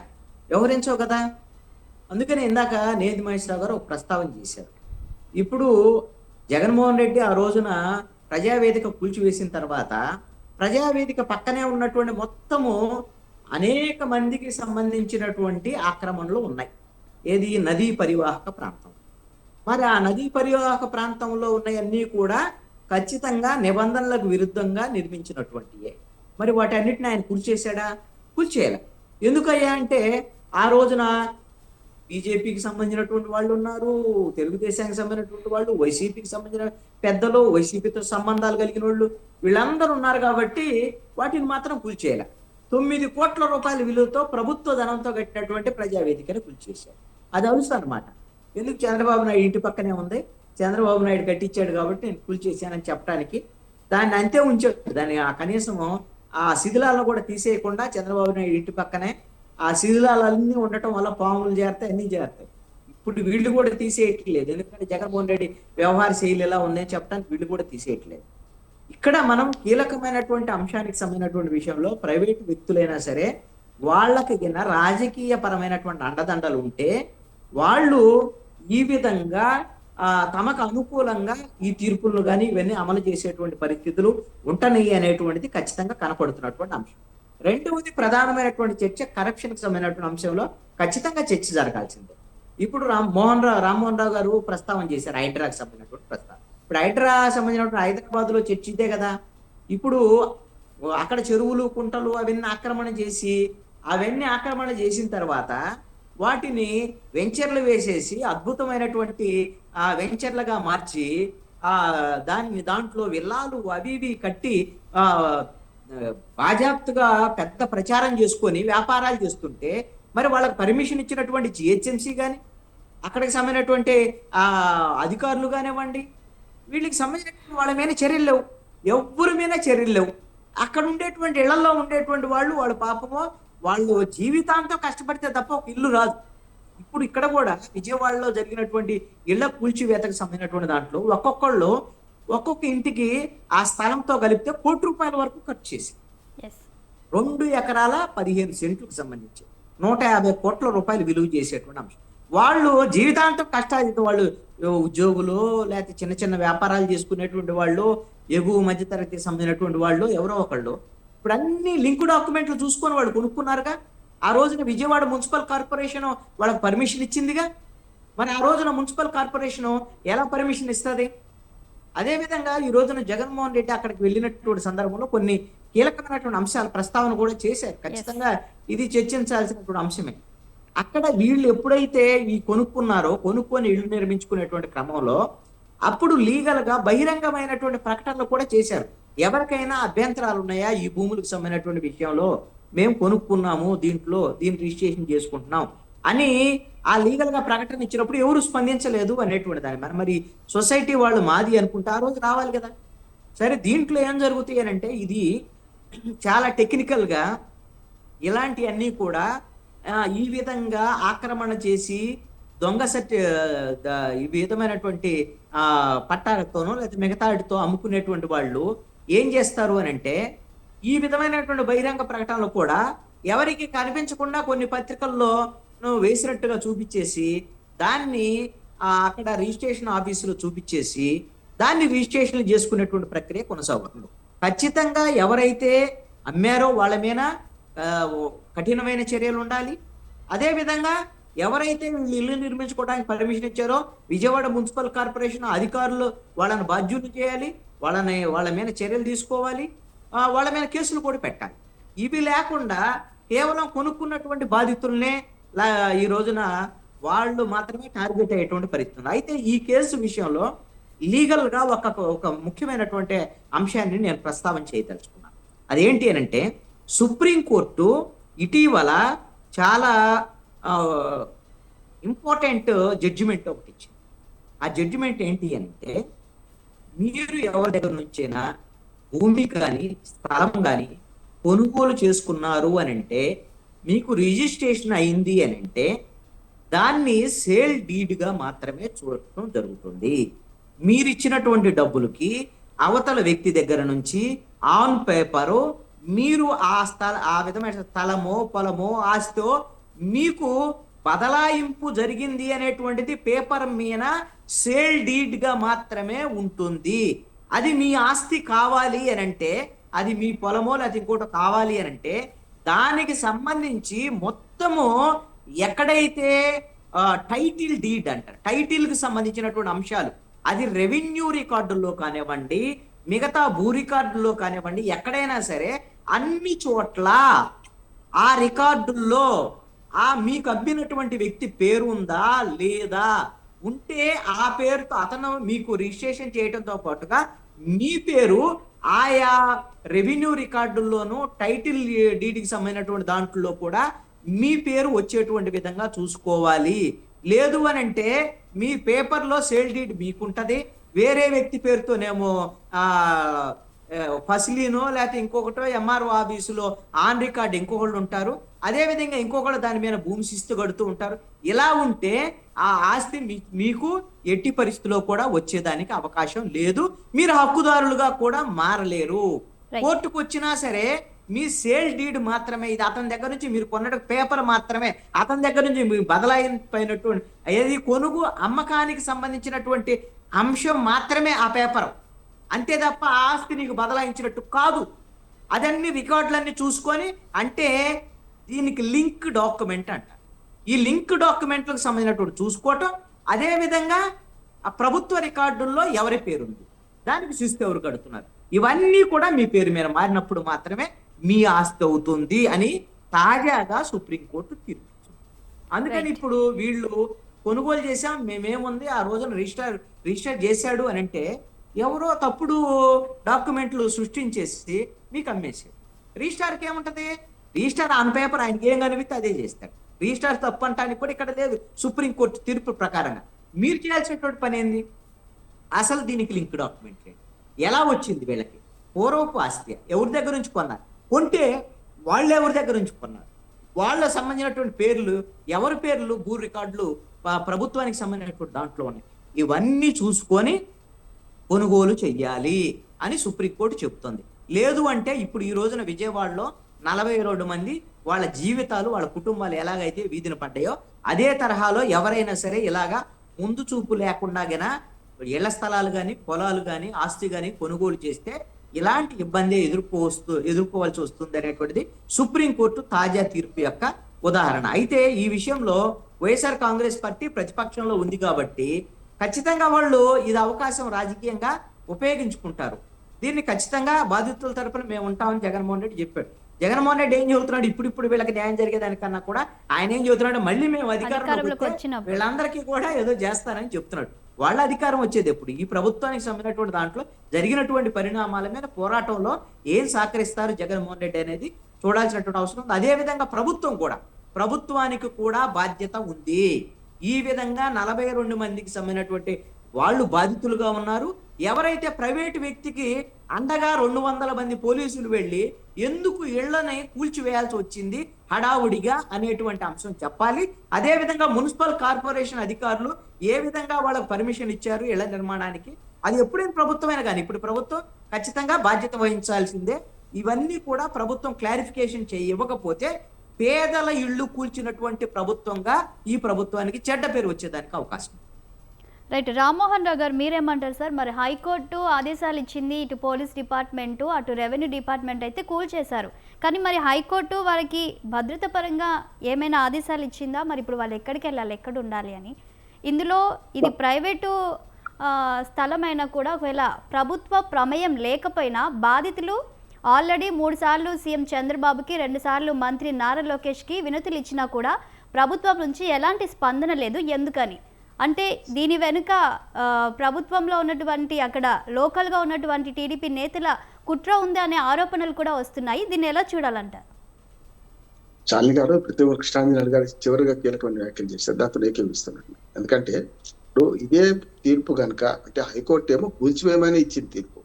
Speaker 4: వ్యవహరించవు కదా. అందుకని ఇందాక నేతి మహేశ్వరరావు గారు ఒక ప్రస్తావన చేశారు. ఇప్పుడు జగన్మోహన్ రెడ్డి ఆ రోజున ప్రజావేదిక కూల్చివేసిన తర్వాత ప్రజావేదిక పక్కనే ఉన్నటువంటి మొత్తము అనేక మందికి సంబంధించినటువంటి ఆక్రమణలు ఉన్నాయి. ఏది? నదీ పరివాహక ప్రాంతం. మరి ఆ నదీ పరివాహక ప్రాంతంలో ఉన్నాయన్నీ కూడా ఖచ్చితంగా నిబంధనలకు విరుద్ధంగా నిర్మించినటువంటివే. మరి వాటి అన్నిటిని ఆయన కూల్చేశాడా? కూల్చేయాలి. ఎందుకయ్యా అంటే ఆ రోజున బీజేపీకి సంబంధించినటువంటి వాళ్ళు ఉన్నారు, తెలుగుదేశానికి సంబంధించినటువంటి వాళ్ళు, వైసీపీకి సంబంధించిన పెద్దలు, వైసీపీతో సంబంధాలు కలిగిన వాళ్ళు, వీళ్ళందరూ ఉన్నారు కాబట్టి వాటిని మాత్రం కూల్చేయాలి. 9 కోట్ల రూపాయల విలువతో ప్రభుత్వ ధనంతో కట్టినటువంటి ప్రజావేదికను కూల్చేశారు. అది అలుసు అనమాట. ఎందుకు? చంద్రబాబు నాయుడు ఇంటి పక్కనే ఉంది, చంద్రబాబు నాయుడు కట్టించాడు కాబట్టి నేను కూల్చేశానని చెప్పడానికి దాన్ని అంతే ఉంచాడు. దాన్ని కనీసం ఆ శిథిలాలను కూడా తీసేయకుండా చంద్రబాబు నాయుడు ఇంటి పక్కనే ఆ శిథిలాలన్నీ ఉండటం వల్ల పాములు చేరుతాయి, అన్ని చేరుతాయి. ఇప్పుడు వీళ్ళు కూడా తీసేయట్లేదు. ఎందుకంటే జగన్మోహన్ రెడ్డి వ్యవహార శైలి ఎలా ఉందని చెప్పడానికి వీళ్ళు కూడా తీసేయట్లేదు. ఇక్కడ మనం కీలకమైనటువంటి అంశానికి సంబంధించినటువంటి విషయంలో ప్రైవేటు వ్యక్తులైనా సరే వాళ్ళకి రాజకీయ పరమైనటువంటి అండదండలు ఉంటే వాళ్ళు ఈ విధంగా తమకు అనుకూలంగా ఈ తీర్పులను కానీ ఇవన్నీ అమలు చేసేటువంటి పరిస్థితులు ఉంటున్నాయి అనేటువంటిది ఖచ్చితంగా కనపడుతున్నటువంటి అంశం. రెండవది ప్రధానమైనటువంటి చర్చ కరప్షన్కి సంబంధించినటువంటి అంశంలో ఖచ్చితంగా చర్చ జరగాల్సిందే. ఇప్పుడు రామ్మోహన్ రావు గారు ప్రస్తావన చేశారు హైడ్రాకి సంబంధించినటువంటి ప్రస్తావన. ఇప్పుడు హైడ్రా సంబంధించినటువంటి హైదరాబాద్ లో చర్చ ఇదే కదా. ఇప్పుడు అక్కడ చెరువులు, కుంటలు అవన్నీ ఆక్రమణ చేసిన తర్వాత వాటిని వెంచర్లు వేసేసి అద్భుతమైనటువంటి వెంచర్లుగా మార్చి దాంట్లో విల్లాలు అవి ఇవి కట్టి బాజాప్తుగా పెద్ద ప్రచారం చేసుకొని వ్యాపారాలు చేస్తుంటే మరి వాళ్ళకి పర్మిషన్ ఇచ్చినటువంటి జిహెచ్ఎంసీ కానీ అక్కడికి సంబంధించినటువంటి అధికారులు కానివ్వండి, వీళ్ళకి సంబంధించినటువంటి వాళ్ళ మీద చర్యలు లేవు, ఎవ్వరి మీద చర్యలు లేవు. అక్కడ ఉండేటువంటి ఇళ్లలో ఉండేటువంటి వాళ్ళ పాపమో వాళ్ళు జీవితాంతం కష్టపడితే తప్ప ఒక ఇల్లు రాదు. ఇప్పుడు ఇక్కడ కూడా విజయవాడలో జరిగినటువంటి ఇళ్ల కూల్చివేతకు సంబంధించినటువంటి దాంట్లో ఒక్కొక్కళ్ళు ఒక్కొక్క ఇంటికి ఆ స్థలంతో కలిపితే ₹1,00,00,000 వరకు ఖర్చు చేసి 2 ఎకరాల 15 సెంట్లకు సంబంధించి ₹150 కోట్ల విలువ చేసేటువంటి అంశం. వాళ్ళు జీవితాంతం కష్టాలు, వాళ్ళు ఉద్యోగులు లేకపోతే చిన్న చిన్న వ్యాపారాలు చేసుకునేటువంటి వాళ్ళు, ఎగువ మధ్యతరగతికి సంబంధించినటువంటి వాళ్ళు, ఎవరో ఒకళ్ళు ఇప్పుడు అన్ని లింక్ డాక్యుమెంట్లు చూసుకొని వాళ్ళు కొనుక్కున్నారుగా. ఆ రోజున విజయవాడ మున్సిపల్ కార్పొరేషన్ వాళ్ళకి పర్మిషన్ ఇచ్చిందిగా. మరి ఆ రోజున మున్సిపల్ కార్పొరేషన్ ఎలా పర్మిషన్ ఇస్తుంది? అదేవిధంగా ఈ రోజున జగన్మోహన్ రెడ్డి అక్కడికి వెళ్ళినటువంటి సందర్భంలో కొన్ని కీలకమైనటువంటి అంశాల ప్రస్తావన కూడా చేశారు. ఖచ్చితంగా ఇది చర్చించాల్సినటువంటి అంశమే. అక్కడ వీళ్ళు ఎప్పుడైతే ఈ కొనుక్కొని ఇల్లు నిర్మించుకునేటువంటి క్రమంలో అప్పుడు లీగల్ గా బహిరంగమైనటువంటి ప్రకటనలు కూడా చేశారు. ఎవరికైనా అభ్యంతరాలు ఉన్నాయా ఈ భూములకు సంబంధించినటువంటి విషయంలో, మేము కొనుక్కున్నాము, దీన్ని రిజిస్ట్రేషన్ చేసుకుంటున్నాం అని ఆ లీగల్ గా ప్రకటన ఇచ్చినప్పుడు ఎవరు స్పందించలేదు అనేటువంటి దాని మరి సొసైటీ వాళ్ళు మాది అనుకుంటే ఆ రోజు రావాలి కదా. సరే, దీంట్లో ఏం జరుగుతాయి అని అంటే ఇది చాలా టెక్నికల్ గా ఇలాంటివన్నీ కూడా ఈ విధంగా ఆక్రమణ చేసి దొంగ ఈ విధమైనటువంటి పట్టాలతోనో లేదా మిగతాటితో అమ్ముకునేటువంటి వాళ్ళు ఏం చేస్తారు అని అంటే ఈ విధమైనటువంటి బహిరంగ ప్రకటనలు కూడా ఎవరికి కనిపించకుండా కొన్ని పత్రికల్లో వేసినట్టుగా చూపించేసి దాన్ని అక్కడ రిజిస్ట్రేషన్ ఆఫీసులో చూపించేసి దాన్ని రిజిస్ట్రేషన్ చేసుకునేటువంటి ప్రక్రియ కొనసాగుతుంది. ఖచ్చితంగా ఎవరైతే అమ్మారో వాళ్ళ మీద కఠినమైన చర్యలు ఉండాలి. అదేవిధంగా ఎవరైతే వీళ్ళు ఇల్లు నిర్మించుకోవడానికి పర్మిషన్ ఇచ్చారో విజయవాడ మున్సిపల్ కార్పొరేషన్ అధికారులు వాళ్ళని బాధ్యులు చేయాలి, వాళ్ళ మీద చర్యలు తీసుకోవాలి, వాళ్ళ మీద కేసులు కూడా పెట్టాలి. ఇవి లేకుండా కేవలం కొనుక్కున్నటువంటి బాధితుల్నే ఈ రోజున వాళ్ళు మాత్రమే టార్గెట్ అయ్యేటువంటి పరిస్థితి. అయితే ఈ కేసు విషయంలో లీగల్ గా ఒక ముఖ్యమైనటువంటి అంశాన్ని నేను ప్రస్తావన చేయదలుచుకున్నాను. అదేంటి అని అంటే సుప్రీంకోర్టు ఇటీవల చాలా ఇంపార్టెంట్ జడ్జిమెంట్ ఒకటి ఇచ్చింది. ఆ జడ్జిమెంట్ ఏంటి అంటే మీరు ఎవరి దగ్గర నుంచైనా భూమి కానీ స్థలం కానీ కొనుగోలు చేసుకున్నారు అని అంటే, మీకు రిజిస్ట్రేషన్ అయింది అని అంటే దాన్ని సేల్ డీడ్గా మాత్రమే చూడటం జరుగుతుంది. మీరు ఇచ్చినటువంటి డబ్బులకి అవతల వ్యక్తి దగ్గర నుంచి ఆన్ పేపరు మీరు ఆ విధమైన స్థలమో పొలమో ఆస్తో మీకు బదలాయింపు జరిగింది అనేటువంటిది పేపర్ మీద సేల్ డీడ్ గా మాత్రమే ఉంటుంది. అది మీ ఆస్తి కావాలి అని అంటే, అది మీ పొలమో లేకపోతే ఇంకోటి కావాలి అని అంటే దానికి సంబంధించి మొత్తము ఎక్కడైతే టైటిల్ డీడ్ అంటారు, టైటిల్ కి సంబంధించినటువంటి అంశాలు అది రెవెన్యూ రికార్డుల్లో కానివ్వండి, మిగతా భూ రికార్డుల్లో కానివ్వండి, ఎక్కడైనా సరే అన్ని చోట్ల ఆ రికార్డుల్లో మీకు అబ్బినటువంటి వ్యక్తి పేరు ఉందా లేదా, ఉంటే ఆ పేరుతో అతను మీకు రిజిస్ట్రేషన్ చేయడంతో పాటుగా మీ పేరు ఆయా రెవెన్యూ రికార్డుల్లోనూ టైటిల్ డీడ్కి సంబంధించినటువంటి దాంట్లో కూడా మీ పేరు వచ్చేటువంటి విధంగా చూసుకోవాలి. లేదు అని అంటే మీ పేపర్లో సేల్ డీడ్ మీకుంటది, వేరే వ్యక్తి పేరుతోనేమో ఫసిలీనో లేకపోతే ఇంకొకటో ఎంఆర్ఓ ఆఫీసులో ఆన్ రికార్డ్ ఇంకొకళ్ళు ఉంటారు, అదేవిధంగా ఇంకొకళ్ళు దాని మీద భూమి శిస్తు కడుతూ ఉంటారు. ఇలా ఉంటే ఆ ఆస్తి మీకు ఎట్టి పరిస్థితిలో కూడా వచ్చేదానికి అవకాశం లేదు, మీరు హక్కుదారులుగా కూడా మారలేరు. కోర్టుకు వచ్చినా సరే మీ సేల్ డీడ్ మాత్రమే, ఇది అతని దగ్గర నుంచి మీరు కొన్న పేపర్ మాత్రమే, అతని దగ్గర నుంచి మీకు బదలాయినటువంటి ఏది కొనుగో అమ్మకానికి సంబంధించినటువంటి అంశం మాత్రమే ఆ పేపర్, అంతే తప్ప ఆస్తి నీకు బదలాయించినట్టు కాదు. అదన్నీ రికార్డులన్నీ చూసుకొని, అంటే దీనికి లింక్ డాక్యుమెంట్ అంట. ఈ లింక్ డాక్యుమెంట్లకు సంబంధించినటువంటి చూసుకోవటం, అదేవిధంగా ఆ ప్రభుత్వ రికార్డుల్లో ఎవరి పేరుంది, దానికి శిస్తు ఎవరు కడుతున్నారు, ఇవన్నీ కూడా మీ పేరు మీద మారినప్పుడు మాత్రమే మీ ఆస్తి అవుతుంది అని తాజాగా సుప్రీంకోర్టు తీర్పు ఇచ్చింది. అందుకని ఇప్పుడు వీళ్ళు కొనుగోలు చేశాం, మేమేముంది ఆ రోజున రిజిస్టర్ చేశాడు అని అంటే ఎవరో తప్పుడు డాక్యుమెంట్లు సృష్టించేసి మీకు అమ్మేసాడు. రిజిస్టార్కి ఏముంటది, రిజిస్టార్ ఆన్ పేపర్ ఆయనకి ఏం కనిపిస్తే అదే చేస్తాడు. రిజిస్ట్రార్ తప్పు అంటానికి కూడా ఇక్కడ లేదు సుప్రీంకోర్టు తీర్పు ప్రకారంగా. మీరు చేయాల్సినటువంటి పని ఏంది? అసలు దీనికి లింక్ డాక్యుమెంట్ లేదు. ఎలా వచ్చింది వీళ్ళకి? పూర్వపు ఆస్తి ఎవరి దగ్గర నుంచి కొన్నారు? కొంటే వాళ్ళు ఎవరి దగ్గర నుంచి కొన్నారు? వాళ్ళ సంబంధించినటువంటి పేర్లు, ఎవరి పేర్లు, భూ రికార్డులు ప్రభుత్వానికి సంబంధించినటువంటి దాంట్లో ఉన్నాయి. ఇవన్నీ చూసుకొని కొనుగోలు చెయ్యాలి అని సుప్రీంకోర్టు చెప్తుంది. లేదు అంటే ఇప్పుడు ఈ రోజున విజయవాడలో 42 మంది వాళ్ళ జీవితాలు, వాళ్ళ కుటుంబాలు ఎలాగైతే వీధిన పడ్డాయో అదే తరహాలో ఎవరైనా సరే ఇలాగా ముందు చూపు లేకుండా ఇళ్ల స్థలాలు కానీ, పొలాలు కానీ, ఆస్తి కానీ కొనుగోలు చేస్తే ఇలాంటి ఇబ్బంది ఎదుర్కోవాల్సి వస్తుంది అనేటువంటిది సుప్రీంకోర్టు తాజా తీర్పు యొక్క ఉదాహరణ. అయితే ఈ విషయంలో వైఎస్ఆర్ కాంగ్రెస్ పార్టీ ప్రతిపక్షంలో ఉంది కాబట్టి ఖచ్చితంగా వాళ్ళు ఇది అవకాశం రాజకీయంగా ఉపయోగించుకుంటారు. దీన్ని ఖచ్చితంగా బాధితుల తరపున మేము ఉంటామని జగన్మోహన్ రెడ్డి చెప్పాడు. జగన్మోహన్ రెడ్డి ఏం చెబుతున్నాడు? ఇప్పుడు వీళ్ళకి న్యాయం జరిగేదానికన్నా కూడా ఆయన ఏం చెబుతున్నాడు? మళ్ళీ మేము అధికారంలోకి వచ్చినప్పుడు వీళ్ళందరికీ కూడా ఏదో చేస్తారని చెప్తున్నాడు. వాళ్ళ అధికారం వచ్చేది ఎప్పుడు? ఈ ప్రభుత్వానికి సంబంధించినటువంటి దాంట్లో జరిగినటువంటి పరిణామాల మీద పోరాటంలో ఏం సహకరిస్తారు జగన్మోహన్ రెడ్డి అనేది చూడాల్సినటువంటి అవసరం ఉంది. అదే విధంగా ప్రభుత్వానికి కూడా బాధ్యత ఉంది. ఈ విధంగా 42 మందికి సంబంధించినటువంటి వాళ్ళు బాధితులుగా ఉన్నారు. ఎవరైతే ప్రైవేటు వ్యక్తికి అండగా 200 మంది పోలీసులు వెళ్ళి ఎందుకు ఇళ్లని కూల్చివేయాల్సి వచ్చింది హడావుడిగా అనేటువంటి అంశం చెప్పాలి. అదే విధంగా మున్సిపల్ కార్పొరేషన్ అధికారులు ఏ విధంగా వాళ్ళకు పర్మిషన్ ఇచ్చారు ఇళ్ల నిర్మాణానికి, అది ఎప్పుడైనా ప్రభుత్వమైనా కానీ ఇప్పుడు ప్రభుత్వం ఖచ్చితంగా బాధ్యత వహించాల్సిందే. ఇవన్నీ కూడా ప్రభుత్వం క్లారిఫికేషన్ ఇవ్వకపోతే పేదల ఇళ్లు కూల్చినటువంటి ప్రభుత్వంగా ఈ ప్రభుత్వానికి చెడ్డ పేరు వచ్చేదానికి అవకాశం.
Speaker 1: రైట్. రామ్మోహన్ రావు గారు మీరేమంటారు సార్? మరి హైకోర్టు ఆదేశాలు ఇచ్చింది, ఇటు పోలీస్ డిపార్ట్మెంటు అటు రెవెన్యూ డిపార్ట్మెంట్ అయితే కూల్చేశారు. కానీ మరి హైకోర్టు వాళ్ళకి భద్రత పరంగా ఏమైనా ఆదేశాలు ఇచ్చిందా? మరి ఇప్పుడు వాళ్ళు ఎక్కడికి వెళ్ళాలి, ఎక్కడ ఉండాలి అని? ఇందులో ఇది ప్రైవేటు స్థలమైనా కూడా ఒకవేళ ప్రభుత్వ ప్రమేయం లేకపోయినా బాధితులు ఆల్రెడీ 3 సార్లు సీఎం చంద్రబాబుకి, 2 సార్లు మంత్రి నారా లోకేష్కి వినతులు ఇచ్చినా కూడా ప్రభుత్వం నుంచి ఎలాంటి స్పందన లేదు. ఎందుకని అంటే దీని వెనుక ప్రభుత్వంలో ఉన్నటువంటి అక్కడ లోకల్గా ఉన్నటువంటి టీడీపీ నేతల కుట్ర ఉంది అనే ఆరోపణలు కూడా వస్తున్నాయి. దీన్ని ఎలా చూడాలంటారు?
Speaker 2: చాలిని గారు ప్రతి ఒక్క కృష్ణాంజలి గారు చివరిగా కీలకమైన వ్యాఖ్యలు చేశారు. దాంతో ఏకీవిస్తున్నాను. ఎందుకంటే ఇప్పుడు ఇదే తీర్పు కనుక అంటే హైకోర్టు ఏమో కూల్చివేయమని ఇచ్చింది తీర్పు,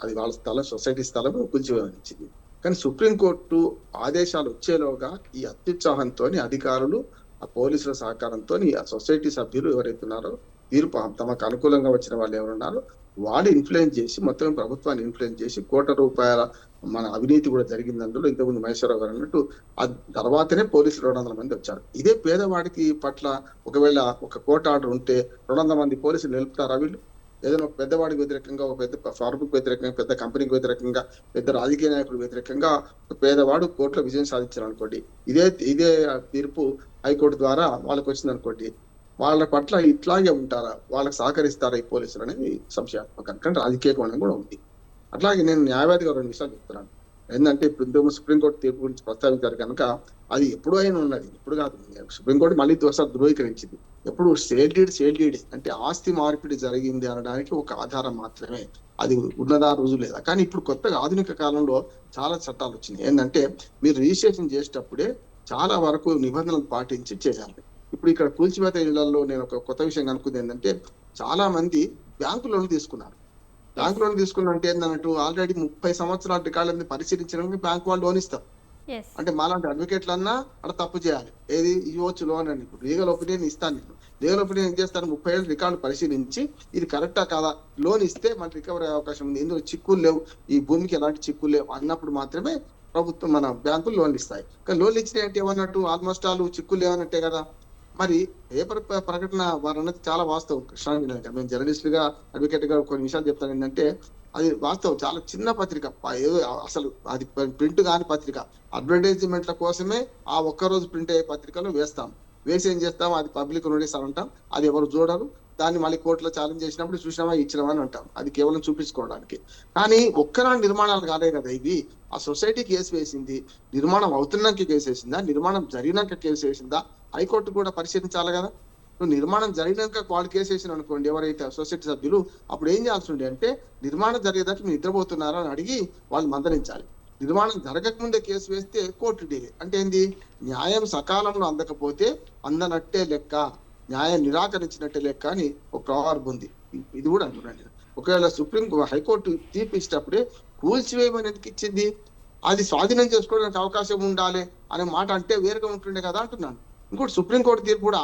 Speaker 2: అది వాళ్ళ స్థలం, సొసైటీ స్థలం కూల్చివేయమని ఇచ్చింది. కానీ సుప్రీంకోర్టు ఆదేశాలు వచ్చేలోగా ఈ అత్యుత్సాహంతో అధికారులు, ఆ పోలీసుల సహకారంతో ఆ సొసైటీ సభ్యులు ఎవరైతే ఉన్నారో తీర్పు తమకు అనుకూలంగా వచ్చిన వాళ్ళు ఎవరున్నారో వాళ్ళు ఇన్ఫ్లుయెన్స్ చేసి మొత్తం ప్రభుత్వాన్ని ఇన్ఫ్లుయెన్స్ చేసి ₹1,00,00,000 మన అవినీతి కూడా జరిగింది. అందులో ఇంతకుముందు మహేశ్వరరావు గారు అన్నట్టు ఆ తర్వాతనే పోలీసులు 200 మంది వచ్చారు. ఇదే పేదవాడికి పట్ల ఒకవేళ ఒక కోర్టు ఆర్డర్ ఉంటే 200 మంది పోలీసులు నిలుపుతారా? వీళ్ళు ఏదైనా ఒక పెద్దవాడికి వ్యతిరేకంగా, ఒక పెద్ద ఫార్ముకు వ్యతిరేకంగా, పెద్ద కంపెనీకి వ్యతిరేకంగా, పెద్ద రాజకీయ నాయకులకు వ్యతిరేకంగా ఒక పేదవాడు కోర్టులో విజయం సాధించారు అనుకోండి, ఇదే తీర్పు హైకోర్టు ద్వారా వాళ్ళకి వచ్చింది అనుకోండి, వాళ్ళ పట్ల ఇట్లాగే ఉంటారా, వాళ్ళకి సహకరిస్తారా ఈ పోలీసులు అనేది సంశయాత్మకం. కానీ రాజకీయ కోణం కూడా ఉంది. అట్లాగే నేను న్యాయవాదిగా 2 విషయాలు చెప్తున్నాను. ఏంటంటే ఇప్పుడు సుప్రీంకోర్టు తీర్పు గురించి ప్రస్తావించారు కనుక అది ఎప్పుడు అయినా ఉన్నది, ఇప్పుడు కాదు. సుప్రీంకోర్టు మళ్ళీ ఒకసారి ధృవీకరించింది. ఎప్పుడు సేల్ డీడ్ అంటే ఆస్తి మార్పిడి జరిగింది అనడానికి ఒక ఆధారం మాత్రమే, అది ఉన్నదా రుజువు లేదా. కానీ ఇప్పుడు కొత్తగా ఆధునిక కాలంలో చాలా చట్టాలు వచ్చినాయి. ఏంటంటే మీరు రిజిస్ట్రేషన్ చేసేటప్పుడే చాలా వరకు నిబంధనలు పాటించి చేయాలి. ఇప్పుడు ఇక్కడ కూల్చివేత ఇళ్లలో నేను ఒక కొత్త విషయం కనుక్కుంది ఏంటంటే చాలా మంది బ్యాంకు లోన్లు తీసుకున్నారు. బ్యాంకు లోన్ తీసుకున్నంటే ఏంటన్నట్టు ఆల్రెడీ 30 సంవత్సరాల రికార్డులని పరిశీలించడానికి బ్యాంకు వాళ్ళు లోన్ ఇస్తారు. అంటే మాలాంటి అడ్వకేట్లు అన్నా అక్కడ తప్పు చేయాలి, ఏది ఇవ్వచ్చు లోన్ అని. ఇప్పుడు లీగల్ ఒపీనియన్ ఇస్తాను నేను. లీగల్ ఒపీనియన్ ఏం చేస్తాను, 30 ఏళ్ళ రికార్డు పరిశీలించి ఇది కరెక్టా కాదా, లోన్ ఇస్తే మనకి రికవర్ అయ్యే అవకాశం ఉంది, ఇందులో చిక్కులు లేవు, ఈ భూమికి ఎలాంటి చిక్కులు లేవు అన్నప్పుడు మాత్రమే ప్రభుత్వం మన బ్యాంకులు లోన్లు ఇస్తాయి. కానీ లోన్లు ఇచ్చినట్టు ఏమన్నట్టు ఆల్మోస్ట్ ఆల్ చిక్కులు లేవన్నట్టే కదా. మరి పేపర్ ప్రకటన వారు అన్నది చాలా వాస్తవం. కృష్ణాంజలి గారు, మేము జర్నలిస్ట్ గా, అడ్వకేట్ గా కొన్ని విషయాలు చెప్తాను. ఏంటంటే అది వాస్తవం, చాలా చిన్న పత్రిక, ఏదో అసలు అది ప్రింట్ కాని పత్రిక, అడ్వర్టైజ్మెంట్ల కోసమే ఆ ఒక్కరోజు ప్రింట్ అయ్యే పత్రికలో వేస్తాం. వేసి ఏం చేస్తాం, అది పబ్లిక్ నోటీస్ అని అంటాం, అది ఎవరు చూడరు. దాన్ని మళ్ళీ కోర్టులో ఛాలెంజ్ చేసినప్పుడు చూసినామా ఇచ్చినామా అని అంటాం, అది కేవలం చూపించుకోవడానికి. కానీ ఒక్కనాడు నిర్మాణాలు కాలే కదా ఇవి. ఆ సొసైటీ కేసు వేసింది, నిర్మాణం అవుతున్నాక కేసు వేసిందా, నిర్మాణం జరిగినాక కేసు వేసిందా, హైకోర్టు కూడా పరిశీలించాలి కదా. నువ్వు నిర్మాణం జరిగినాక వాళ్ళు కేసు వేసిన అనుకోండి ఎవరైతే సొసైటీ సభ్యులు, అప్పుడు ఏం చేయాల్సి ఉండే అంటే నిర్మాణం జరిగేదాకా మీరు నిద్రపోతున్నారా అని అడిగి వాళ్ళు మందలించాలి. నిర్మాణం జరగకముందే కేసు వేస్తే కోర్టు డిలే. అంటే ఏంది? న్యాయం సకాలంలో అందకపోతే అందనట్టే లెక్క, న్యాయం నిరాకరించినట్టే లెక్క అని ఒక ప్రావర్బ్ ఉంది. ఇది కూడా అంటున్నాను నేను. ఒకవేళ హైకోర్టు తీర్పు ఇచ్చేటప్పుడే కూల్చివేయమని ఎందుకు ఇచ్చింది? అది స్వాధీనం చేసుకోవడానికి అవకాశం ఉండాలి అనే మాట అంటే వేరుగా ఉంటుండే కదా అంటున్నాను. ఇంకోటి సుప్రీంకోర్టు తీర్పు కూడా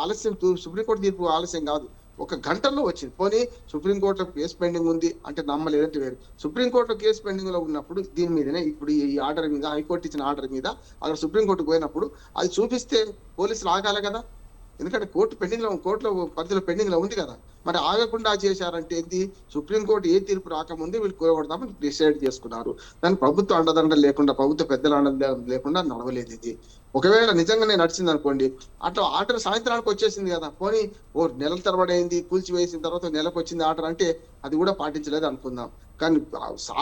Speaker 2: సుప్రీంకోర్టు తీర్పు ఆలస్యం కాదు, ఒక గంటల్లో వచ్చింది. పోనీ సుప్రీంకోర్టులో కేసు పెండింగ్ ఉంది అంటే నమ్మలేదంటే వేరు. సుప్రీంకోర్టులో కేసు పెండింగ్ లో ఉన్నప్పుడు దీని మీదనే ఇప్పుడు ఈ ఆర్డర్ మీద, హైకోర్టు ఇచ్చిన ఆర్డర్ మీద అక్కడ సుప్రీంకోర్టుకు పోయినప్పుడు అది చూపిస్తే పోలీసులు ఆగాలి కదా. ఎందుకంటే కోర్టులో పరిధిలో పెండింగ్ లో ఉంది కదా. మరి ఆగకుండా చేశారంటే ఏంటి? సుప్రీంకోర్టు ఏ తీర్పు రాకముందే వీళ్ళు కూరగొడతామని డిసైడ్ చేసుకున్నారు. దానికి ప్రభుత్వ అండదండ లేకుండా, ప్రభుత్వ పెద్దల అండదండ లేకుండా నడవలేదు ఇది. ఒకవేళ నిజంగానే నడిచింది అనుకోండి, అట్లా ఆర్డర్ సాయంత్రానికి వచ్చేసింది కదా. పోనీ నెలల తరబడి అయింది, కూల్చివేసిన తర్వాత నెలకు వచ్చింది ఆర్డర్ అంటే అది కూడా పాటించలేదు అనుకుందాం. కానీ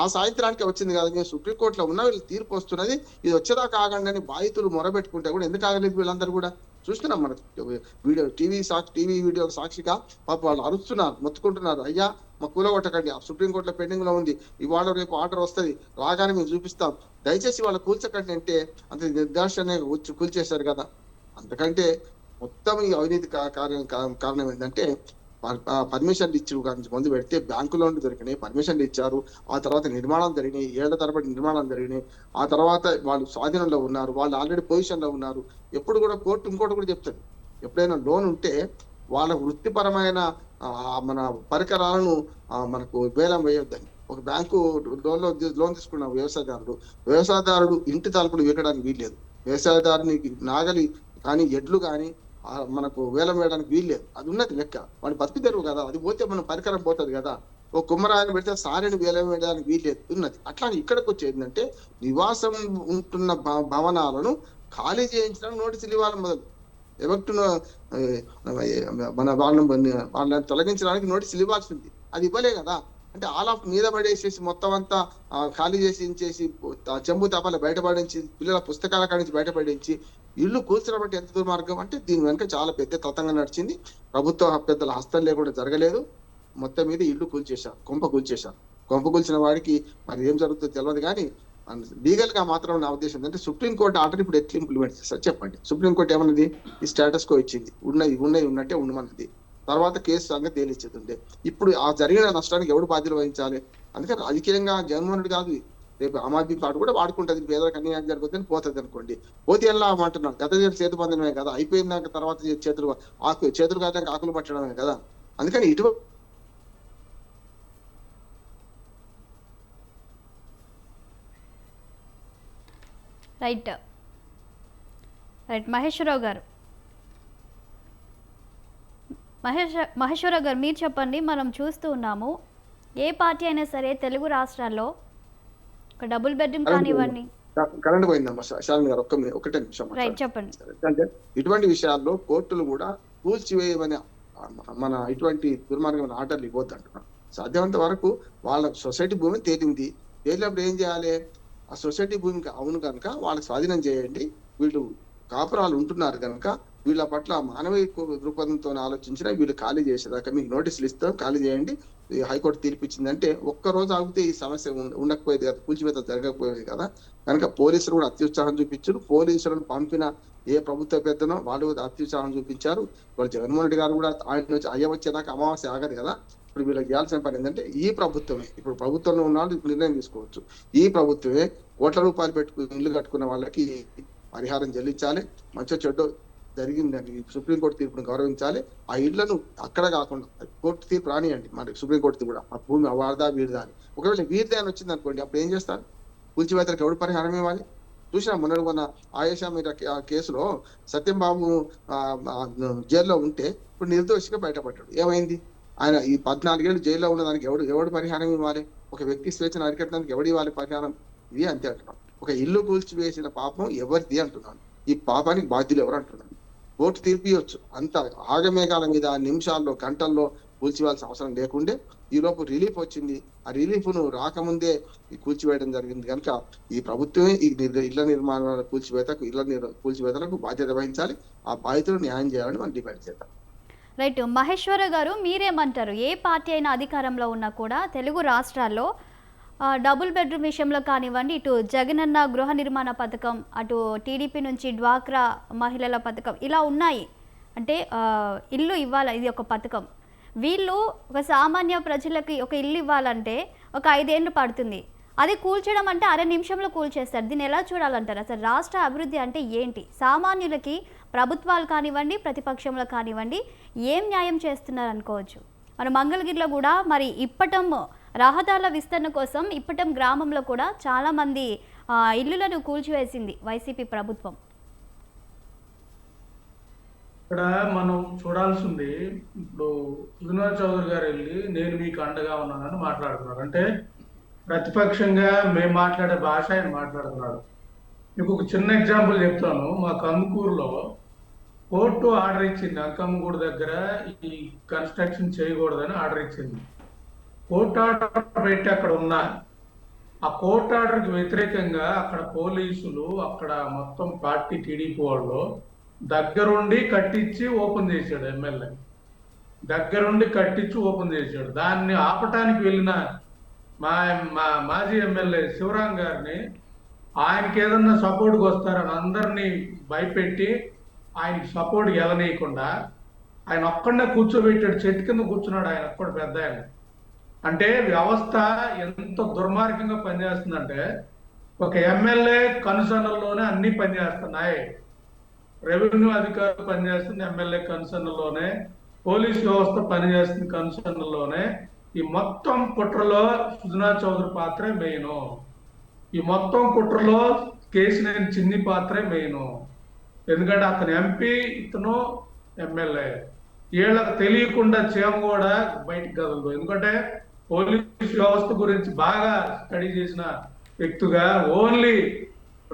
Speaker 2: ఆ సాయంత్రానికి వచ్చింది కదా. మేము సుప్రీంకోర్టులో ఉన్నా వీళ్ళు తీర్పు వస్తున్నది, ఇది వచ్చేదాకా ఆగండి అని బాధితులు మొరబెట్టుకుంటే కూడా ఎందుకు ఆగలేదు వీళ్ళందరూ కూడా? చూస్తున్నాం మన టీవీ వీడియో సాక్షిగా పాప వాళ్ళు అరుస్తున్నారు, మొత్తుకుంటున్నారు, అయ్యా మా కూలగొట్టకండి, సుప్రీంకోర్టులో పెండింగ్ లో ఉంది, ఇవాళ రేపు ఆర్డర్ వస్తుంది, రాగానే మేము చూపిస్తాం, దయచేసి వాళ్ళు కూల్చకండి అంటే అంత నిర్దాక్షిణ్యంగా వచ్చి కూల్చేశారు కదా. అంతకంటే మొత్తం ఈ అవినీతి కారణం ఏంటంటే పర్మిషన్లు ఇచ్చి ముందు పెడితే బ్యాంకు లోన్లు దొరికినాయి, పర్మిషన్లు ఇచ్చారు, ఆ తర్వాత నిర్మాణాలు జరిగినాయి, ఏళ్ల తరబడి నిర్మాణాలు జరిగినాయి, ఆ తర్వాత వాళ్ళు స్వాధీనంలో ఉన్నారు, వాళ్ళు ఆల్రెడీ పొజిషన్ లో ఉన్నారు. ఎప్పుడు కూడా కోర్టు ఇంకోటి కూడా చెప్తుంది, ఎప్పుడైనా లోన్ ఉంటే వాళ్ళ వృత్తిపరమైన మన పరికరాలను మనకు వేలం వేయొద్దని. ఒక బ్యాంకు లోన్ తీసుకున్న వ్యవసాయదారుడు ఇంటి తలుపులు వీకడానికి వీల్లేదు, వ్యవసాయదారునికి నాగలి కానీ ఎడ్లు కానీ మనకు వేలం వేయడానికి వీల్లేదు. అది ఉన్నది లెక్క, వాడి బతుకు తెరువు కదా, అది పోతే మనం పరికరం పోతుంది కదా. ఓ కుమ్మరాయని పెడితే సారిని వేలం వేయడానికి వీల్లేదు ఉన్నది. అట్లా ఇక్కడికి వచ్చేందంటే నివాసం ఉంటున్న భవనాలను ఖాళీ చేయించడానికి నోటీసులు ఇవ్వాలి మొదలు. ఎవరిను మన వాళ్ళని తొలగించడానికి నోటీసులు ఇవ్వాల్సింది, అది ఇవ్వలే కదా. అంటే ఆల్ ఆఫ్ మీద పడేసేసి మొత్తం అంతా ఖాళీ చేసి చెంబు తపాల బయటపడించి, పిల్లల పుస్తకాల కాడి నుంచి బయటపడించి ఇల్లు కూల్చడం అంటే ఎంత దుర్మార్గం. అంటే దీని వెనుక చాలా పెద్ద తతంగా నడిచింది. ప్రభుత్వ పెద్దల హస్తం లేకుండా జరగలేదు. మొత్తం మీద ఇల్లు కూల్చేశారు, కొంప కూల్చిన వాడికి మరి ఏం జరుగుతుందో తెలియదు. కానీ లీగల్ గా మాత్రం నా ఉద్దేశం ఏంటంటే సుప్రీంకోర్టు ఆర్డర్ ఇప్పుడు ఎట్లా ఇంప్లిమెంట్ చేస్తారు చెప్పండి. సుప్రీంకోర్టు ఏమన్నది? ఈ స్టేటస్ కో ఇచ్చింది, ఉన్నట్టే ఉండమన్నది. తర్వాత కేసు సంగతి తేలిచ్చేది. ఇప్పుడు ఆ జరిగిన నష్టానికి ఎవడు బాధ్యత వహించాలి? అందుకని రాజకీయంగా జగన్మోహన్ రెడ్డి కాదు, రేపు ఆమ్ ఆద్మీ పార్టీ కూడా వాడుకుంటుంది. పేదలకు అన్యాయం జరుగుతుంది, పోతుంది అనుకోండి, పోతే ఎలా అంటున్నాను. గత చేతి బంధనమే కదా, అయిపోయిందాక తర్వాత చేతులు కాదాక ఆకులు పట్టడమే కదా. అందుకని ఇటువంటి
Speaker 1: రైట్ మహేశ్వరరావు గారు, మహేశ్వరరావు గారు మీరు చెప్పండి. మనం చూస్తూ ఉన్నాము, ఏ పార్టీ అయినా సరే తెలుగు రాష్ట్రాల్లో ఒక డబుల్ బెడ్రూమ్ కానివ్వండి.
Speaker 2: కరెంట్ పోయిందమ్మా శాలిని గారు, ఒకటే నిమిషం.
Speaker 1: చెప్పండి.
Speaker 2: అంటే ఇటువంటి విషయాల్లో కోర్టులు కూడా కూల్చివేయమని మన ఇటువంటి దుర్మార్గమైన ఆర్డర్లు ఇవ్వద్దు అంటున్నాం. సాధ్యమంత వరకు వాళ్ళ సొసైటీ భూమి తేలినప్పుడు ఏం చేయాలి? ఆ సొసైటీ భూమికి అవును కనుక వాళ్ళకి స్వాధీనం చేయండి, వీళ్ళు కాపురాలు ఉంటున్నారు కనుక వీళ్ళ పట్ల మానవీయ దృక్పథంతో ఆలోచించిన వీళ్ళు ఖాళీ చేసేదాకా మీకు నోటీసులు ఇస్తాం, ఖాళీ చేయండి. హైకోర్టు తీర్పు ఇచ్చిందంటే ఒక్కరోజు ఆగితే ఈ సమస్య ఉండకపోయేది కదా, కూల్చివేత జరగకపోయేది కదా. కనుక పోలీసులు కూడా అత్యుత్సాహం చూపించారు. పోలీసులను పంపిన ఏ ప్రభుత్వ పెద్దనో వాళ్ళు అత్యుత్సాహం చూపించారు. వాళ్ళు జగన్మోహన్ రెడ్డి గారు కూడా ఆయన అయ్య వచ్చేదాకా అమావాస్య ఆగదు కదా. ఇప్పుడు వీళ్ళకి చేయాల్సిన పని ఏంటంటే ఈ ప్రభుత్వమే, ఇప్పుడు ప్రభుత్వంలో ఉన్న వాళ్ళు నిర్ణయం తీసుకోవచ్చు, ఈ ప్రభుత్వమే కోట్ల రూపాయలు పెట్టుకుని ఇల్లు కట్టుకున్న వాళ్ళకి పరిహారం చెల్లించాలి. మంచి చెడ్డ జరిగిందని సుప్రీంకోర్టు తీర్పును గౌరవించాలి. ఆ ఇళ్లను అక్కడ కాకుండా కోర్టు తీర్పు రానియండి, మరి సుప్రీంకోర్టు కూడా ఆ భూమి వారదా వీరిదా అని. ఒకవేళ వీరిదే అని వచ్చింది అనుకోండి, అప్పుడు ఏం చేస్తారు? కూల్చివేతలకు ఎవడు పరిహారం ఇవ్వాలి? చూసినా మొన్న ఆయేషా మీద కేసులో సత్యంబాబు జైల్లో ఉంటే ఇప్పుడు నిర్దోషిగా బయటపడ్డాడు. ఏమైంది? ఆయన ఈ 14 ఏళ్ళు జైల్లో ఉన్నదానికి ఎవడు పరిహారం ఇవ్వాలి? ఒక వ్యక్తి స్వేచ్ఛను అరికట్టడానికి ఎవడు ఇవ్వాలి పరిహారం? ఇది అంతే అంటున్నాను. ఒక ఇల్లు కూల్చివేసిన పాపం ఎవరిది అంటున్నాను, ఈ పాపానికి బాధ్యులు ఎవరు అంటున్నాను. కోర్టు తీర్పు ఇవ్వచ్చు, అంత ఆగమేఘాల మీద నిమిషాల్లో గంటల్లో కూల్చివేయాల్సిన అవసరం లేకుండే ఈ లోపు రిలీఫ్ వచ్చింది. ఆ రిలీఫ్ ను రాకముందే కూల్చివేయడం జరిగింది. కనుక ఈ ప్రభుత్వమే ఈ ఇళ్ల నిర్మాణాల కూల్చివేతలకు బాధ్యత వహించాలి. ఆ బాధ్యతలు న్యాయం చేయాలని మనం డిమాండ్ చేద్దాం.
Speaker 1: రైట్ మహేశ్వర గారు, మీరేమంటారు? ఏ పార్టీ అయినా అధికారంలో ఉన్నా కూడా తెలుగు రాష్ట్రాల్లో డబుల్ బెడ్రూమ్ విషయంలో కానివ్వండి, ఇటు జగనన్న గృహ నిర్మాణ పథకం, అటు టీడీపీ నుంచి డ్వాక్రా మహిళల పథకం ఇలా ఉన్నాయి. అంటే ఇల్లు ఇవ్వాలి, ఇది ఒక పథకం. వీళ్ళు ఒక సామాన్య ప్రజలకి ఒక ఇల్లు ఇవ్వాలంటే ఒక 5 ఏళ్ళు పడుతుంది. అది కూల్చడం అంటే అర నిమిషంలో కూల్చేస్తారు. దీన్ని ఎలా చూడాలంటారు? అసలు రాష్ట్ర అభివృద్ధి అంటే ఏంటి? సామాన్యులకి ప్రభుత్వాలు కానివ్వండి, ప్రతిపక్షంలో కానివ్వండి ఏం న్యాయం చేస్తున్నారు అనుకోవచ్చు. మన మంగళగిరిలో కూడా మరి ఇప్పటం రహదారుల విస్తరణ కోసం ఇప్పటం గ్రామంలో కూడా చాలామంది ఇల్లులను కూల్చివేసింది వైసీపీ ప్రభుత్వం.
Speaker 3: ఇక్కడ మనం చూడాల్సింది, ఇప్పుడు సుజనా చౌదరి గారు వెళ్ళి నేను మీకు అండగా ఉన్నానని మాట్లాడుతున్నారు. అంటే ప్రతిపక్షంగా మేము మాట్లాడే భాష ఆయన మాట్లాడుతున్నాడు. మీకు ఒక చిన్న ఎగ్జాంపుల్ చెప్తాను. మా కందుకూరులో కోర్టు ఆర్డర్ ఇచ్చింది, అంకమ్మగూడ దగ్గర ఈ కన్స్ట్రక్షన్ చేయకూడదని ఆర్డర్ ఇచ్చింది. కోర్టు ఆర్డర్ పెట్టి అక్కడ ఉన్నా, ఆ కోర్టు ఆర్డర్కి వ్యతిరేకంగా అక్కడ పోలీసులు, అక్కడ మొత్తం పార్టీ టీడీపీ వాళ్ళు దగ్గరుండి కట్టించి ఓపెన్ చేశాడు. ఎమ్మెల్యే దగ్గరుండి కట్టించి ఓపెన్ చేశాడు. దాన్ని ఆపటానికి వెళ్ళిన మా మాజీ ఎమ్మెల్యే శివరాం గారిని, ఆయనకి ఏదన్నా సపోర్ట్కి వస్తారని అందరినీ భయపెట్టి ఆయనకి సపోర్ట్ ఎలనీయకుండా ఆయన ఒక్కడనే కూర్చోబెట్టాడు. చెట్టు కింద కూర్చున్నాడు ఆయన ఒక్కడు, పెద్ద ఆయన. అంటే వ్యవస్థ ఎంత దుర్మార్గంగా పనిచేస్తుందంటే, ఒక ఎమ్మెల్యే కనుసన్నల్లోనే అన్ని పనిచేస్తున్నాయి. రెవెన్యూ అధికారులు పనిచేస్తుంది ఎమ్మెల్యే కన్సర్న్లోనే, పోలీస్ వ్యవస్థ పనిచేస్తుంది కన్సర్న్లోనే. ఈ మొత్తం కుట్రలో సుజనా చౌదరి పాత్రే మెయిన్. ఈ మొత్తం కుట్రలో కేసినేని చిన్ని పాత్రే మెయిన్. ఎందుకంటే అతను ఎంపీ, ఇతను ఎమ్మెల్యే. వీళ్ళకి తెలియకుండా చేమ కూడా బయటకు కదలదు. ఎందుకంటే పోలీస్ వ్యవస్థ గురించి బాగా స్టడీ చేసిన వ్యక్తిగా ఓన్లీ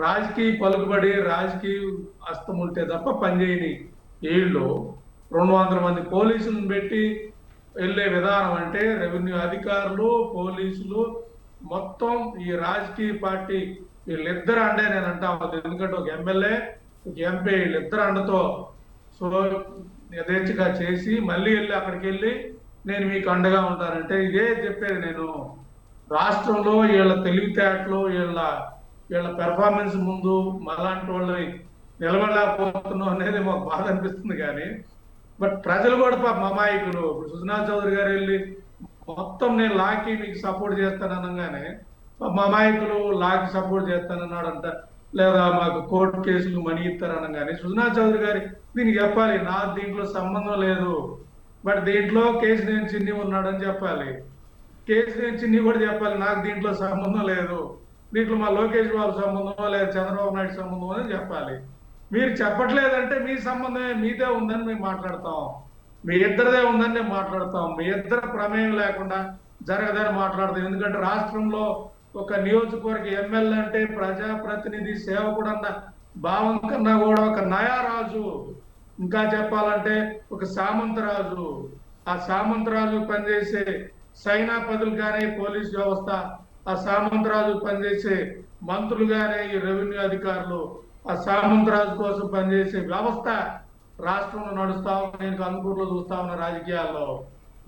Speaker 3: రాజకీయ పలుకుబడి, రాజకీయ హస్తం ఉంటే తప్ప పనిచేయని వీళ్ళు 200 మంది పోలీసులను పెట్టి వెళ్ళే విధానం అంటే, రెవెన్యూ అధికారులు, పోలీసులు, మొత్తం ఈ రాజకీయ పార్టీ వీళ్ళిద్దరు అండే నేను అంటా. ఎందుకంటే ఒక ఎమ్మెల్యే, ఒక ఎంపీ వీళ్ళిద్దరు అండతో సో యథేచ్ఛగా చేసి మళ్ళీ వెళ్ళి అక్కడికి వెళ్ళి నేను మీకు అండగా ఉంటానంటే, ఇదే చెప్పేది నేను. రాష్ట్రంలో వీళ్ళ తెలివితేటలు, వీళ్ళ పెర్ఫార్మెన్స్ ముందు మలాంటి వాళ్ళని నిలబడలేకపోతున్నాం అనేది మాకు బాధ అనిపిస్తుంది. కానీ బట్ ప్రజలు కూడా పాప అమాయకులు. సుజనా చౌదరి గారు వెళ్ళి మొత్తం నేను లాకి మీకు సపోర్ట్ చేస్తాననగానే అమాయకులు లాకి సపోర్ట్ చేస్తానన్నాడంట, లేదా మాకు కోర్టు కేసులు మనీ ఇస్తారనగానే సుజనా చౌదరి గారి దీనికి చెప్పాలి, నాకు దీంట్లో సంబంధం లేదు, బట్ దీంట్లో కేసినేని చిన్ని ఉన్నాడని చెప్పాలి. కేసినేని చిన్ని కూడా చెప్పాలి నాకు దీంట్లో సంబంధం లేదు, దీంట్లో మా లోకేష్ బాబు సంబంధం లేదా చంద్రబాబు నాయుడు సంబంధం అని చెప్పాలి. మీరు చెప్పట్లేదంటే మీ సంబంధమే మీదే ఉందని మేము మాట్లాడతాం, మీ ఇద్దరిదే ఉందని మేము మాట్లాడతాం. మీ ఇద్దరు ప్రమేయం లేకుండా జరగదని మాట్లాడతాం. ఎందుకంటే రాష్ట్రంలో ఒక నియోజకవర్గ ఎమ్మెల్యే అంటే ప్రజాప్రతినిధి సేవకుడు అన్న భావం కన్నా కూడా ఒక నయారాజు, ఇంకా చెప్పాలంటే ఒక సామంతరాజు. ఆ సామంతరాజు పనిచేసే సైనాపతులు కానీ పోలీస్ వ్యవస్థ, ఆ సామంతరాజు పనిచేసే మంత్రులు కానీ ఈ రెవెన్యూ అధికారులు, ఆ సామంతరాజు కోసం పనిచేసే వ్యవస్థ రాష్ట్రంలో నడుస్తా ఉంది. నేను కందుకూరులో చూస్తా ఉన్న రాజకీయాల్లో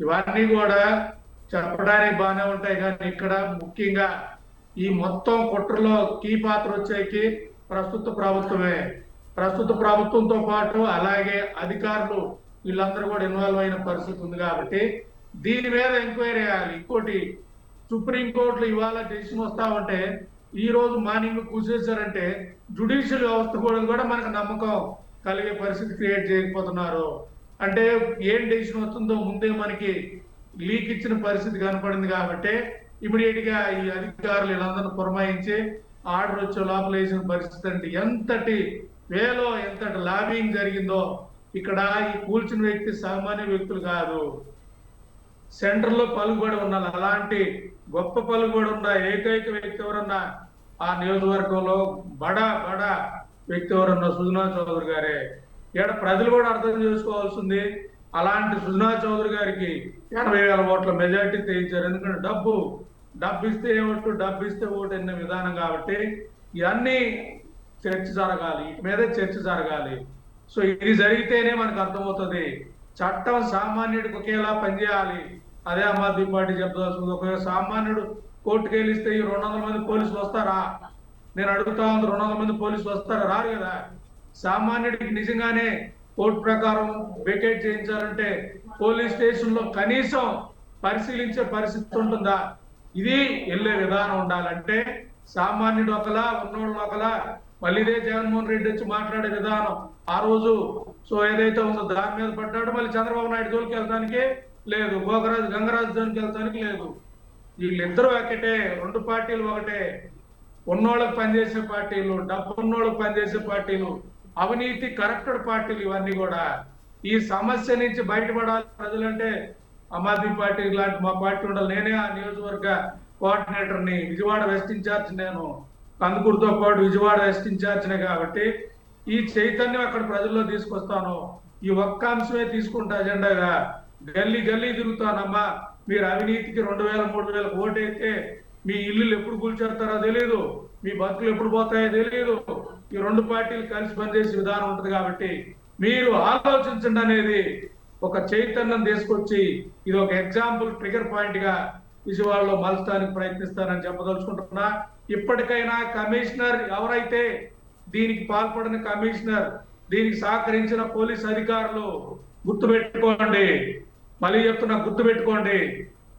Speaker 3: ఇవన్నీ కూడా చెప్పడానికి బాగానే ఉంటాయి. కానీ ఇక్కడ ముఖ్యంగా ఈ మొత్తం కుట్రలో కీ పాత్ర వచ్చేకి ప్రస్తుత ప్రభుత్వమే. ప్రస్తుత ప్రభుత్వంతో పాటు అలాగే అధికారులు వీళ్ళందరూ కూడా ఇన్వాల్వ్ అయిన పరిస్థితి ఉంది. కాబట్టి దీని మీద ఎంక్వైరీ చేయాలి. ఇంకోటి, సుప్రీంకోర్టులో ఇవాళ డెసిషన్ వస్తా ఉంటే ఈ రోజు మార్నింగ్ కూర్చేశారంటే జ్యుడిషియల్ వ్యవస్థ కూడా మనకు నమ్మకం కలిగే పరిస్థితి క్రియేట్ చేయకపోతున్నారు. అంటే ఏం డెసిషన్ వస్తుందో ముందే మనకి లీక్ ఇచ్చిన పరిస్థితి కనపడింది. కాబట్టి ఇమీడియట్ గా ఈ అధికారులు వీళ్ళందరూ పురమాయించి ఆర్డర్ వచ్చే లోపల వేసిన పరిస్థితి. అంటే ఎంతటి వేలో ఎంతటి లాబింగ్ జరిగిందో. ఇక్కడ ఈ కూల్చిన వ్యక్తి సామాన్య వ్యక్తులు కాదు, సెంటర్ లో పలుకుబడి ఉన్నారు. అలాంటి గొప్ప పలుకుబడి ఉన్న ఏకైక వ్యక్తి ఎవరన్నా ఆ నియోజకవర్గంలో బడా వ్యక్తి ఎవరన్నా సుజనా చౌదరి గారే. ఇక్కడ ప్రజలు కూడా అర్థం చేసుకోవాల్సింది, అలాంటి సుజనా చౌదరి గారికి 80,000 ఓట్ల మెజార్టీ తెయించారు. ఎందుకంటే డబ్బు ఇస్తే ఓటు, డబ్బు ఇస్తే ఓటు అనే విధానం. కాబట్టి ఇవన్నీ చర్చ జరగాలి, వీటి మీదే చర్చ జరగాలి. సో ఇది జరిగితేనే మనకు అర్థమవుతుంది చట్టం సామాన్యుడికి ఒకేలా పనిచేయాలి. అదే ఆమ్ ఆద్మీ పార్టీ చెప్పదలుచుకుంది. ఒకవేళ సామాన్యుడు కోర్టుకు వెళ్ళిస్తే ఈ 200 మంది పోలీసులు వస్తారా? నేను అడుగుతా ఉంది, 200 మంది పోలీసులు వస్తారా? రారు కదా. సామాన్యుడికి నిజంగానే కోర్టు ప్రకారం వెకేట్ చేయించాలంటే పోలీస్ స్టేషన్ లో కనీసం పరిశీలించే పరిస్థితి ఉంటుందా? ఇది వెళ్ళే విధానం ఉండాలంటే సామాన్యుడు ఒకలా, ఉన్నోళ్ళు ఒకలా. మళ్ళీ ఇదే జగన్మోహన్ రెడ్డి వచ్చి మాట్లాడే విధానం ఆ రోజు ఏదైతే ఉందో దాని మీద పడ్డాడు. మళ్ళీ చంద్రబాబు నాయుడు జోలికి వెళ్తానికి లేదు, గోకరాజు గంగరాజు జోలికి వెళ్తానికి లేదు. వీళ్ళిద్దరూ ఒకటే, రెండు పార్టీలు ఒకటే. ఉన్నోళ్ళకి పనిచేసే పార్టీలు, డబ్బు ఉన్నోళ్ళకి పనిచేసే పార్టీలు, అవినీతి కరప్టెడ్ పార్టీలు ఇవన్నీ కూడా. ఈ సమస్య నుంచి బయటపడాలి ప్రజలంటే ఆమ్ ఆద్మీ పార్టీ లాంటి మా పార్టీ ఉండాలి. నేనే ఆ నియోజకవర్గ కోఆర్డినేటర్ని, విజయవాడ వెస్ట్ ఇన్ఛార్జ్, నేను కందుకూరుతో పాటు విజయవాడ వెస్ట్ ఇన్ఛార్జ్నే. కాబట్టి ఈ చైతన్యం అక్కడ ప్రజల్లో తీసుకొస్తాను. ఈ ఒక్క అంశమే తీసుకుంటా అజెండాగా గల్లీ గల్లీ తిరుగుతానమ్మా. మీరు అవినీతికి 2000, 3000 ఓటైతే మీ ఇల్లులు ఎప్పుడు కూల్చేస్తారో తెలియదు, మీ బతుకులు ఎప్పుడు పోతాయో తెలియదు. ఈ రెండు పార్టీలు కలిసి పనిచేసే విధానం ఉంటుంది. కాబట్టి మీరు ఆలోచించండి అనేది ఒక చైతన్యం తీసుకొచ్చి ఇది ఒక ఎగ్జాంపుల్ ట్రిగర్ పాయింట్ గా విజయవాడలో మలచడానికి ప్రయత్నిస్తానని చెప్పదలుచుకుంటున్నా. ఇప్పటికైనా కమిషనర్ ఎవరైతే దీనికి పాల్పడిన కమిషనర్, దీనికి సహకరించిన పోలీస్ అధికారులు గుర్తుపెట్టుకోండి. మళ్ళీ చెప్తున్నా, గుర్తుపెట్టుకోండి.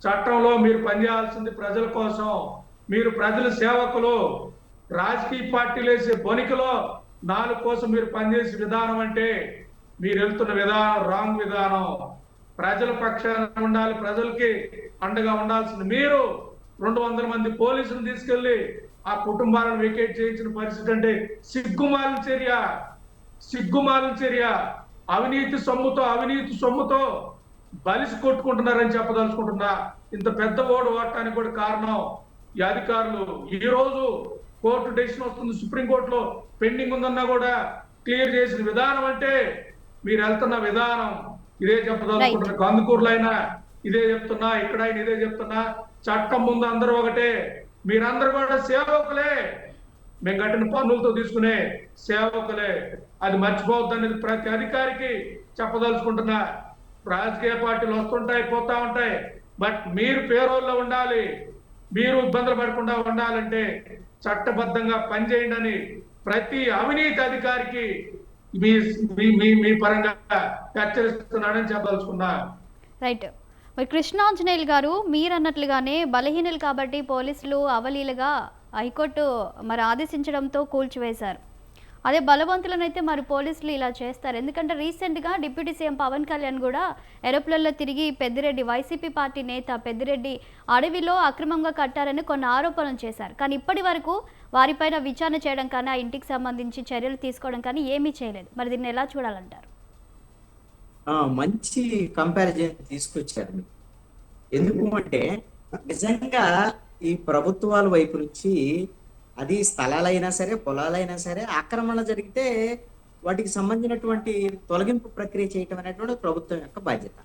Speaker 3: చట్టంలో మీరు పనిచేయాల్సింది ప్రజల కోసం. మీరు ప్రజల సేవకులు. రాజకీయ పార్టీలు వేసే బొనికలో 4 కోసం మీరు పనిచేసే విధానం అంటే మీరు వెళ్తున్న విధానం రాంగ్ విధానం. ప్రజల పక్షాన ఉండాలి, ప్రజలకి అండగా ఉండాల్సింది మీరు 200 మంది పోలీసులు తీసుకెళ్లి ఆ కుటుంబాలను వెకేట్ చేయించిన పరిస్థితి అంటే సిగ్గుమాలిన చర్య, సిగ్గుమాలిన చర్య. అవినీతి సొమ్ముతో బలిసి కొట్టుకుంటున్నారని చెప్పదలుచుకుంటున్నా. ఇంత పెద్ద ఓటు ఓడటానికి కూడా కారణం ఈ అధికారులు. ఈ రోజు కోర్టు డెసిషన్ వస్తుంది, సుప్రీంకోర్టులో పెండింగ్ ఉందన్నా కూడా క్లియర్ చేసిన విధానం అంటే మీరు వెళ్తున్న విధానం. ఇదే చెప్పదలుచుకుంటున్నా. కందుకూరులో అయినా ఇదే చెప్తున్నా, ఇక్కడైనా ఇదే చెప్తున్నా. చట్టం ముందు అందరూ ఒకటే. మీరందరూ కూడా సేవకులే. మేము కట్టిన పన్నులతో తీసుకునే సేవకులే. అది మర్చిపోవద్దనేది ప్రతి అధికారికి చెప్పదలుచుకుంటున్నా. రాజకీయ పార్టీలు వస్తుంటాయి, పోతా ఉంటాయి, బట్ మీరు పేరోల్లో ఉండాలి. మీరు ఇబ్బందులు పడకుండా ఉండాలంటే చట్టబద్ధంగా పనిచేయండి అని ప్రతి అవినీతి అధికారికి మీ పరంగా హెచ్చరిస్తున్నానని చెప్పదలుచుకున్నా.
Speaker 1: రైట్. మరి కృష్ణాంజనేయులు గారు, మీరు అన్నట్లుగానే బలహీనులు కాబట్టి పోలీసులు అవలీలగా హైకోర్టు మరి ఆదేశించడంతో కూల్చివేశారు. అదే బలవంతులనైతే మరి పోలీసులు ఇలా చేస్తారు. ఎందుకంటే రీసెంట్గా డిప్యూటీ సీఎం పవన్ కళ్యాణ్ కూడా ఏరోప్లేన్లో తిరిగి పెద్దిరెడ్డి, వైసీపీ పార్టీ నేత పెద్దిరెడ్డి అడవిలో అక్రమంగా కట్టారని కొన్ని ఆరోపణలు చేశారు. కానీ ఇప్పటి వరకు వారిపైన విచారణ చేయడం కానీ, ఆ ఇంటికి సంబంధించి చర్యలు తీసుకోవడం కానీ ఏమీ చేయలేదు. మరి దీన్ని ఎలా చూడాలంటారు?
Speaker 4: మంచి కంపారిజన్ తీసుకొచ్చారు మీరు. ఎందుకు అంటే నిజంగా ఈ ప్రభుత్వాల వైపు నుంచి అది స్థలాలైనా సరే, పొలాలైనా సరే, ఆక్రమణ జరిగితే వాటికి సంబంధించినటువంటి తొలగింపు ప్రక్రియ చేయటం అనేటువంటి ప్రభుత్వం యొక్క బాధ్యత.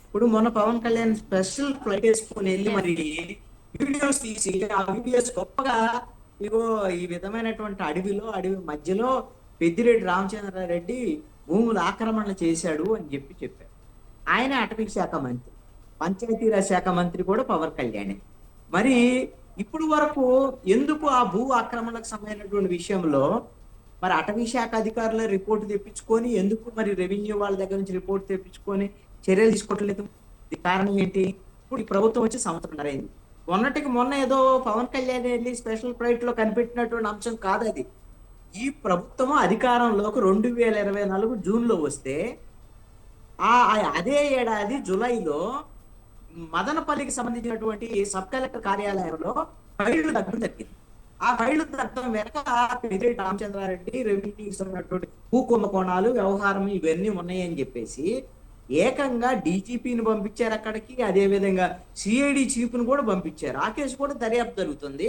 Speaker 4: ఇప్పుడు మొన్న పవన్ కళ్యాణ్ స్పెషల్ ఫ్లైట్ వేసుకొని వెళ్ళి మరి వీడియోస్ తీసి ఆ వీడియోస్ గొప్పగా ఇగో ఈ విధమైనటువంటి అడవి మధ్యలో పెద్దిరెడ్డి రామచంద్రారెడ్డి భూములు ఆక్రమణ చేశాడు అని చెప్పారు. ఆయన అటవీ శాఖ మంత్రి, పంచాయతీరాజ్ శాఖ మంత్రి కూడా పవన్ కళ్యాణే. మరి ఇప్పుడు వరకు ఎందుకు ఆ భూ ఆక్రమణకు సంబంధించినటువంటి విషయంలో మరి అటవీ శాఖ అధికారుల రిపోర్ట్ తెప్పించుకొని, ఎందుకు మరి రెవెన్యూ వాళ్ళ దగ్గర నుంచి రిపోర్ట్ తెప్పించుకొని చర్యలు తీసుకోవట్లేదు? కారణం ఏంటి? ఇప్పుడు ఈ ప్రభుత్వం వచ్చి సంవత్సరం అయింది. మొన్న ఏదో పవన్ కళ్యాణ్ వెళ్ళి స్పెషల్ ఫ్లైట్ లో కనిపెట్టినటువంటి అంశం కాదు అది. ఈ ప్రభుత్వం అధికారంలోకి 2024 జూన్లో వస్తే అదే ఏడాది జూలైలో మదనపల్లికి సంబంధించినటువంటి సబ్ కలెక్టర్ కార్యాలయంలో ఫైళ్లు దక్కడం జరిగింది. ఆ ఫైళ్లు దక్కడం వెనక పెద్దిరెడ్డి రామచంద్రారెడ్డి రెవెన్యూకి సంబంధించినటువంటి భూ కుంభకోణాలు, వ్యవహారం ఇవన్నీ ఉన్నాయని చెప్పేసి ఏకంగా డీజీపీని పంపించారు అక్కడికి. అదే విధంగా సిఐడి చీఫ్ను కూడా పంపించారు. ఆ కేసు కూడా దర్యాప్తు జరుగుతుంది.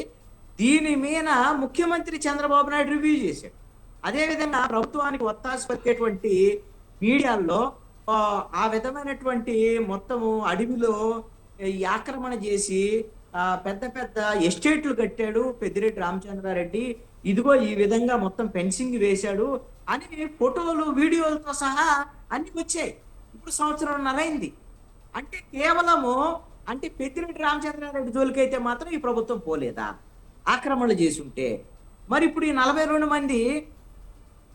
Speaker 4: దీని మీద ముఖ్యమంత్రి చంద్రబాబు నాయుడు రివ్యూ చేశాడు. అదేవిధంగా ప్రభుత్వానికి ఒత్తాసు పట్టేటువంటి మీడియాల్లో ఆ విధమైనటువంటి మొత్తము అడవిలో ఈ ఆక్రమణ చేసి పెద్ద పెద్ద ఎస్టేట్లు కట్టాడు పెద్దిరెడ్డి రామచంద్రారెడ్డి, ఇదిగో ఈ విధంగా మొత్తం ఫెన్సింగ్ వేశాడు అని ఫోటోలు, వీడియోలతో సహా అన్ని వచ్చాయి. ఇప్పుడు 1.5 సంవత్సరం అయింది. అంటే కేవలము అంటే పెద్దిరెడ్డి రామచంద్రారెడ్డి జోలికైతే మాత్రం ఈ ప్రభుత్వం పోలేదా? ఆక్రమణలు చేసి ఉంటే మరి ఇప్పుడు ఈ 42 మంది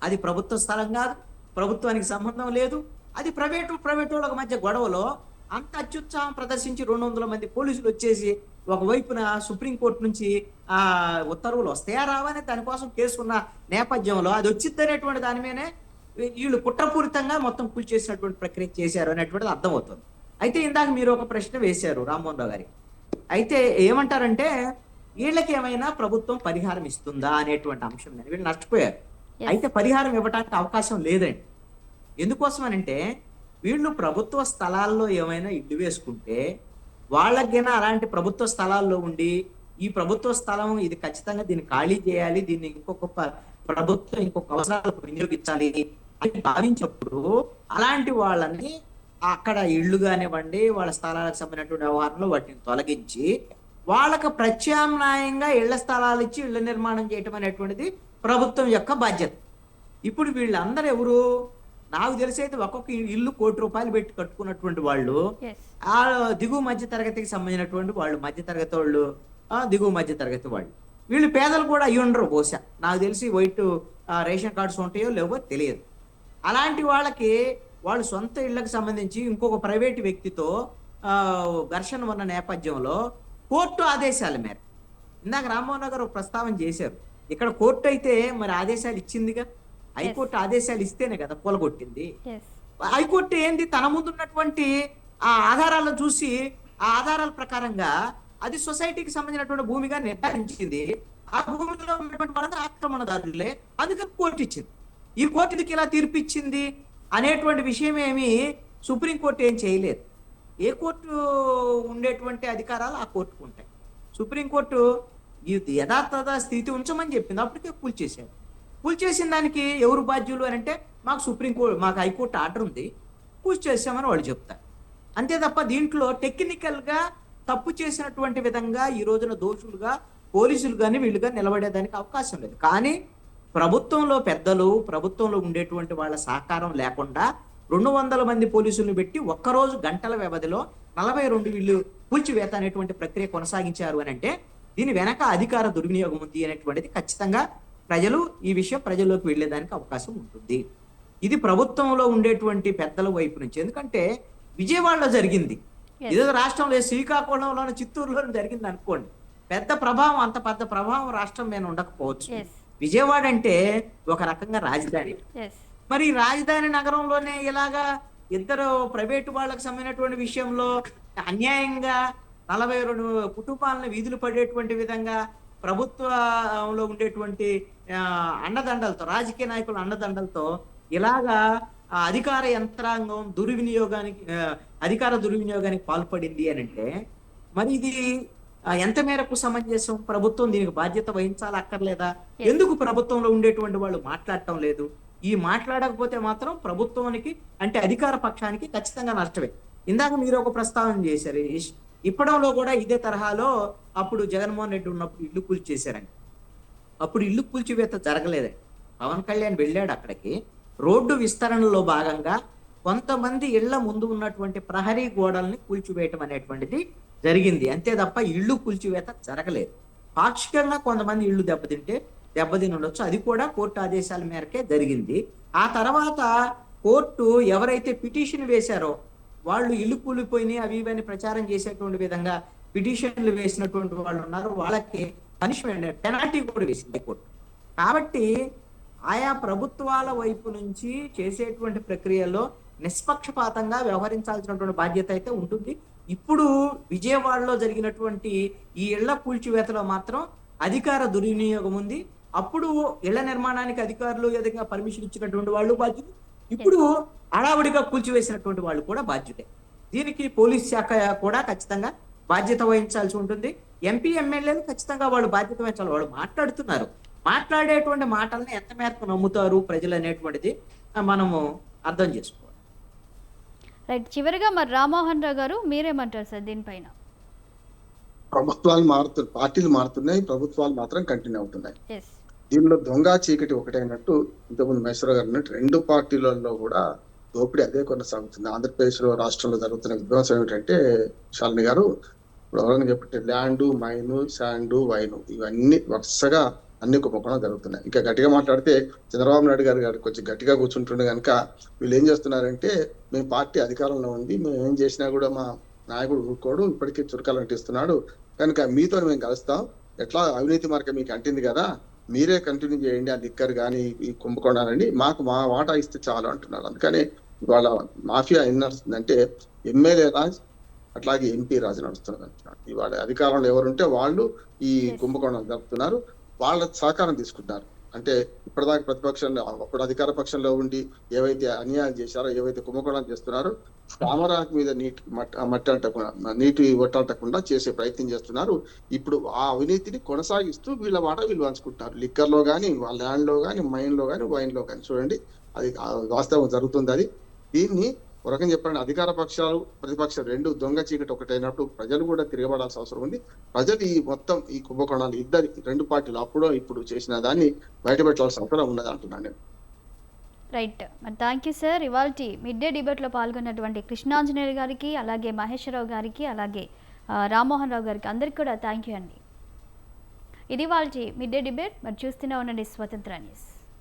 Speaker 4: అది ప్రభుత్వ స్థలం కాదు, ప్రభుత్వానికి సంబంధం లేదు, అది ప్రైవేటు వాళ్ళకి మధ్య గొడవలో అంత అత్యుత్సాహం ప్రదర్శించి 200 మంది పోలీసులు వచ్చేసి ఒకవైపున సుప్రీంకోర్టు నుంచి ఆ ఉత్తర్వులు వస్తాయా రావని దానికోసం కేసుకున్న నేపథ్యంలో అది వచ్చిద్దనేటువంటి దాని మీదనే వీళ్ళు కుట్రపూరితంగా మొత్తం కూల్చేసినటువంటి ప్రక్రియ చేశారు అనేటువంటిది అర్థమవుతుంది. అయితే ఇందాక మీరు ఒక ప్రశ్న వేశారు రామ్మోహన్ రావు గారికి. అయితే ఏమంటారంటే వీళ్ళకి ఏమైనా ప్రభుత్వం పరిహారం ఇస్తుందా అనేటువంటి అంశం మీద వీళ్ళు నష్టపోయారు. అయితే పరిహారం ఇవ్వడానికి అవకాశం లేదండి. ఎందుకోసమనంటే వీళ్ళు ప్రభుత్వ స్థలాల్లో ఏమైనా ఇల్లు వేసుకుంటే వాళ్ళకైనా అలాంటి ప్రభుత్వ స్థలాల్లో ఉండి ఈ ప్రభుత్వ స్థలం ఇది ఖచ్చితంగా దీన్ని ఖాళీ చేయాలి, దీన్ని ప్రభుత్వం ఇంకొక అవసరాలకు వినియోగించాలి అని భావించినప్పుడు అలాంటి వాళ్ళని అక్కడ ఇళ్ళు కానివ్వండి వాళ్ళ స్థలాలకు సంబంధించినటువంటి వ్యవహారంలో వాటిని తొలగించి వాళ్ళకు ప్రత్యామ్నాయంగా ఇళ్ల స్థలాలు ఇచ్చి ఇళ్ల నిర్మాణం చేయటం అనేటువంటిది ప్రభుత్వం యొక్క బాధ్యత. ఇప్పుడు వీళ్ళందరూ ఎవరు? నాకు తెలిసి అయితే ఒక్కొక్క ఇల్లు ₹1,00,00,000 పెట్టి కట్టుకున్నటువంటి వాళ్ళు, ఆ దిగువ మధ్య తరగతికి సంబంధించినటువంటి వాళ్ళు, మధ్య తరగతి వాళ్ళు, దిగువ మధ్య తరగతి వాళ్ళు. వీళ్ళు పేదలు కూడా అయ్యి ఉండరు బహుశా. నాకు తెలిసి వైట్ రేషన్ కార్డ్స్ ఉంటాయో లేవో తెలియదు. అలాంటి వాళ్ళకి వాళ్ళు సొంత ఇళ్లకు సంబంధించి ఇంకొక ప్రైవేటు వ్యక్తితో ఘర్షణ ఉన్న నేపథ్యంలో కోర్టు ఆదేశాల మేర, ఇందాక రామ్మోహన్ గారు ప్రస్తావన చేశారు, ఇక్కడ కోర్టు అయితే మరి ఆదేశాలు ఇచ్చిందిగా, హైకోర్టు ఆదేశాలు ఇస్తేనే కదా కూలగొట్టింది. హైకోర్టు ఏంది తన ముందున్నటువంటి ఆ ఆధారాలను చూసి ఆ ఆధారాల ప్రకారంగా అది సొసైటీకి సంబంధించినటువంటి భూమిగా నిర్ధారించింది. ఆ భూమిలో ఉన్నటువంటి వాళ్ళందరూ ఆక్రమణదారులే, అందుకని కోర్టు ఇచ్చింది. ఈ కోర్టు ఎందుకు ఇలా తీర్పు ఇచ్చింది అనేటువంటి విషయం ఏమి సుప్రీంకోర్టు ఏం చేయలేదు. ఏ కోర్టు ఉండేటువంటి అధికారాలు ఆ కోర్టుకు ఉంటాయి. సుప్రీంకోర్టు ఈ యథాతథ స్థితి ఉంచమని చెప్పింది, అప్పటికే కూల్చేశారు. కూల్చేసిన దానికి ఎవరు బాధ్యులు అని అంటే మాకు హైకోర్టు ఆర్డర్ ఉంది, కూల్చేసామని వాళ్ళు చెప్తారు. అంతే తప్ప దీంట్లో టెక్నికల్గా తప్పు చేసినటువంటి విధంగా ఈ రోజున దోషులుగా పోలీసులు కానీ వీళ్ళుగా నిలబడేదానికి అవకాశం లేదు. కానీ ప్రభుత్వంలో పెద్దలు, ప్రభుత్వంలో ఉండేటువంటి వాళ్ళ సహకారం లేకుండా 200 మంది పోలీసులను పెట్టి ఒక్కరోజు గంటల వ్యవధిలో 42 ఇళ్ళు కూల్చివేత అనేటువంటి ప్రక్రియ కొనసాగించారు అని అంటే దీని వెనక అధికార దుర్వినియోగం ఉంది అనేటువంటిది ఖచ్చితంగా ఈ విషయం ప్రజల్లోకి వెళ్ళేదానికి అవకాశం ఉంటుంది. ఇది ప్రభుత్వంలో ఉండేటువంటి పెద్దల వైపు నుంచి. ఎందుకంటే విజయవాడలో జరిగింది, ఇదే రాష్ట్రంలో శ్రీకాకుళంలోని చిత్తూరులోనే జరిగింది అనుకోండి, పెద్ద ప్రభావం, అంత పెద్ద ప్రభావం రాష్ట్రం మీద ఉండకపోవచ్చు. విజయవాడ అంటే ఒక రకంగా రాజధాని. మరి రాజధాని నగరంలోనే ఇలాగా ఇద్దరు ప్రైవేటు వాళ్ళకి సంబంధించినటువంటి విషయంలో అన్యాయంగా 42 కుటుంబాలను వీధులు పడేటువంటి విధంగా ప్రభుత్వంలో ఉండేటువంటి అండదండలతో, రాజకీయ నాయకుల అండదండలతో ఇలాగా అధికార యంత్రాంగం అధికార దుర్వినియోగానికి పాల్పడింది అని అంటే మరి ఇది ఎంత మేరకు సమంజసం? ప్రభుత్వం దీనికి బాధ్యత వహించాలి అక్కర్లేదా? ఎందుకు ప్రభుత్వంలో ఉండేటువంటి వాళ్ళు మాట్లాడటం లేదు? ఈ మాట్లాడకపోతే మాత్రం ప్రభుత్వానికి అంటే అధికార పక్షానికి ఖచ్చితంగా నష్టమే. ఇందాక మీరు ఒక ప్రస్తావన చేశారు, ఇప్పడంలో కూడా ఇదే తరహాలో అప్పుడు జగన్మోహన్ రెడ్డి ఉన్నప్పుడు ఇల్లు కూల్చేశారండి. అప్పుడు ఇల్లు కూల్చివేత జరగలేదండి. పవన్ కళ్యాణ్ వెళ్ళాడు అక్కడికి, రోడ్డు విస్తరణలో భాగంగా కొంతమంది ఇళ్ల ముందు ఉన్నటువంటి ప్రహరీ గోడల్ని కూల్చివేయటం అనేటువంటిది జరిగింది, అంతే తప్ప ఇళ్ళు కూల్చివేత జరగలేదు. పాక్షికంగా కొంతమంది ఇళ్ళు దెబ్బతిని ఉండొచ్చు, అది కూడా కోర్టు ఆదేశాల మేరకే జరిగింది. ఆ తర్వాత కోర్టు ఎవరైతే పిటిషన్ వేశారో వాళ్ళు ఇల్లు కూలిపోయినాయి అవి ఇవన్నీ ప్రచారం చేసేటువంటి విధంగా పిటిషన్లు వేసినటువంటి వాళ్ళు ఉన్నారు, వాళ్ళకి పనిష్మెంట్ పెనాల్టీ కూడా వేసింది కోర్టు. కాబట్టి ఆయా ప్రభుత్వాల వైపు నుంచి చేసేటువంటి ప్రక్రియలో నిష్పక్షపాతంగా వ్యవహరించాల్సినటువంటి బాధ్యత అయితే ఉంటుంది. ఇప్పుడు విజయవాడలో జరిగినటువంటి ఈ ఇళ్ల కూల్చివేతలో మాత్రం అధికార దుర్వినియోగం ఉంది. అప్పుడు ఇళ్ల నిర్మాణానికి అధికారులు ఏదైనా పర్మిషన్ ఇచ్చినటువంటి వాళ్ళు బాధ్యులు, ఇప్పుడు హడావుడిగా కూల్చివేసినటువంటి వాళ్ళు కూడా బాధ్యుతే. దీనికి పోలీస్ శాఖ కూడా ఖచ్చితంగా బాధ్యత వహించాల్సి ఉంటుంది. ఎంపీ ఎమ్మెల్యేలు ఖచ్చితంగా వాళ్ళు బాధ్యత వహించాలి. వాళ్ళు మాట్లాడుతున్నారు, మాట్లాడేటువంటి మాటల్ని ఎంత మేరకు నమ్ముతారు ప్రజలు అనేటువంటిది మనము అర్థం చేసుకోవాలి.
Speaker 1: రైట్, చివరిగా మరి రామ్మోహన్ రావు గారు మీరేమంటారు సార్ దీనిపైన?
Speaker 2: ప్రభుత్వాలు పార్టీలు మారుతున్నాయి, ప్రభుత్వాలు మాత్రం కంటిన్యూ అవుతున్నాయి. దీనిలో దొంగ చీకటి ఒకటైనట్టు ఇంతకుముందు మహేశ్వర గారు అన్నట్టు 2 పార్టీలలో కూడా దోపిడీ అదే కొనసాగుతుంది. ఆంధ్రప్రదేశ్లో రాష్ట్రంలో జరుగుతున్న విధ్వంసం ఏమిటంటే శాలిని గారు, ఇప్పుడు ఎవరైనా చెప్పంటే ల్యాండ్, మైను, శాండు, వైను ఇవన్నీ వరుసగా అన్ని కుంభకోణాలు జరుగుతున్నాయి. ఇంకా గట్టిగా మాట్లాడితే చంద్రబాబు నాయుడు గారు కొంచెం గట్టిగా కూర్చుంటుండే కనుక వీళ్ళు ఏం చేస్తున్నారంటే, మేము పార్టీ అధికారంలో ఉంది, మేము ఏం చేసినా కూడా మా నాయకుడు ఊరుకోడు, ఇప్పటికీ చురకాలు అంటిస్తున్నాడు, కనుక మీతో మేము కలుస్తాం, ఎట్లా అవినీతి మార్గం మీకు అంటింది కదా, మీరే కంటిన్యూ చేయండి ఆ లిక్కర్ కానీ ఈ కుంభకోణాలండి, మాకు మా వాటా ఇస్తే చాలు అంటున్నారు. అందుకని ఇవాళ మాఫియా ఏం నడుస్తుందంటే ఎమ్మెల్యే రాజ్ అట్లాగే ఎంపీ రాజు నడుస్తున్నారు అంటున్నారు. ఇవాళ అధికారంలో ఎవరుంటే వాళ్ళు ఈ కుంభకోణాలు జరుపుతున్నారు, వాళ్ళ సహకారం తీసుకుంటున్నారు. అంటే ఇప్పటిదాకా ప్రతిపక్షంలో, అప్పుడు అధికార పక్షంలో ఉండి ఏవైతే అన్యాయం చేశారో, ఏవైతే కుంభకోణాలు చేస్తున్నారో తామరాకు మీద మట్టి అంటకుండా, నీటి ఒట్టంటకుండా చేసే ప్రయత్నం చేస్తున్నారు. ఇప్పుడు ఆ అవినీతిని కొనసాగిస్తూ వీళ్ళ వాటా వీళ్ళు పంచుకుంటున్నారు. లిక్కర్ లో కానీ, ల్యాండ్ లో కానీ, మైన్ లో కానీ, వైన్ లో కానీ. చూడండి, అది వాస్తవం జరుగుతుంది. అది దీన్ని ఒక రకంగా చెప్పండి, అధికార పక్షాలు ప్రతిపక్షాలు రెండు దొంగ చీకటి ఒకటైనప్పుడు ప్రజలు కూడా తిరగబడాల్సిన అవసరం ఉంది. ప్రజలు ఈ మొత్తం ఈ కుంభకోణాలు రెండు పార్టీలు అప్పుడో ఇప్పుడు చేసిన దాన్ని బయటపెట్టాల్సిన అవసరం ఉన్నది అంటున్నాను నేను.
Speaker 1: రైట్, మరి థ్యాంక్ యూ సార్. ఇవాళ మిడ్ డే డిబేట్లో పాల్గొన్నటువంటి కృష్ణాంజనేయులు గారికి, అలాగే మహేశ్వరరావు గారికి, అలాగే రామ్మోహన్ రావు గారికి అందరికీ కూడా థ్యాంక్ యూ అండి. ఇది వాళ్ళ మిడ్ డే డిబేట్. మరి చూస్తూనే ఉండండి స్వతంత్ర న్యూస్.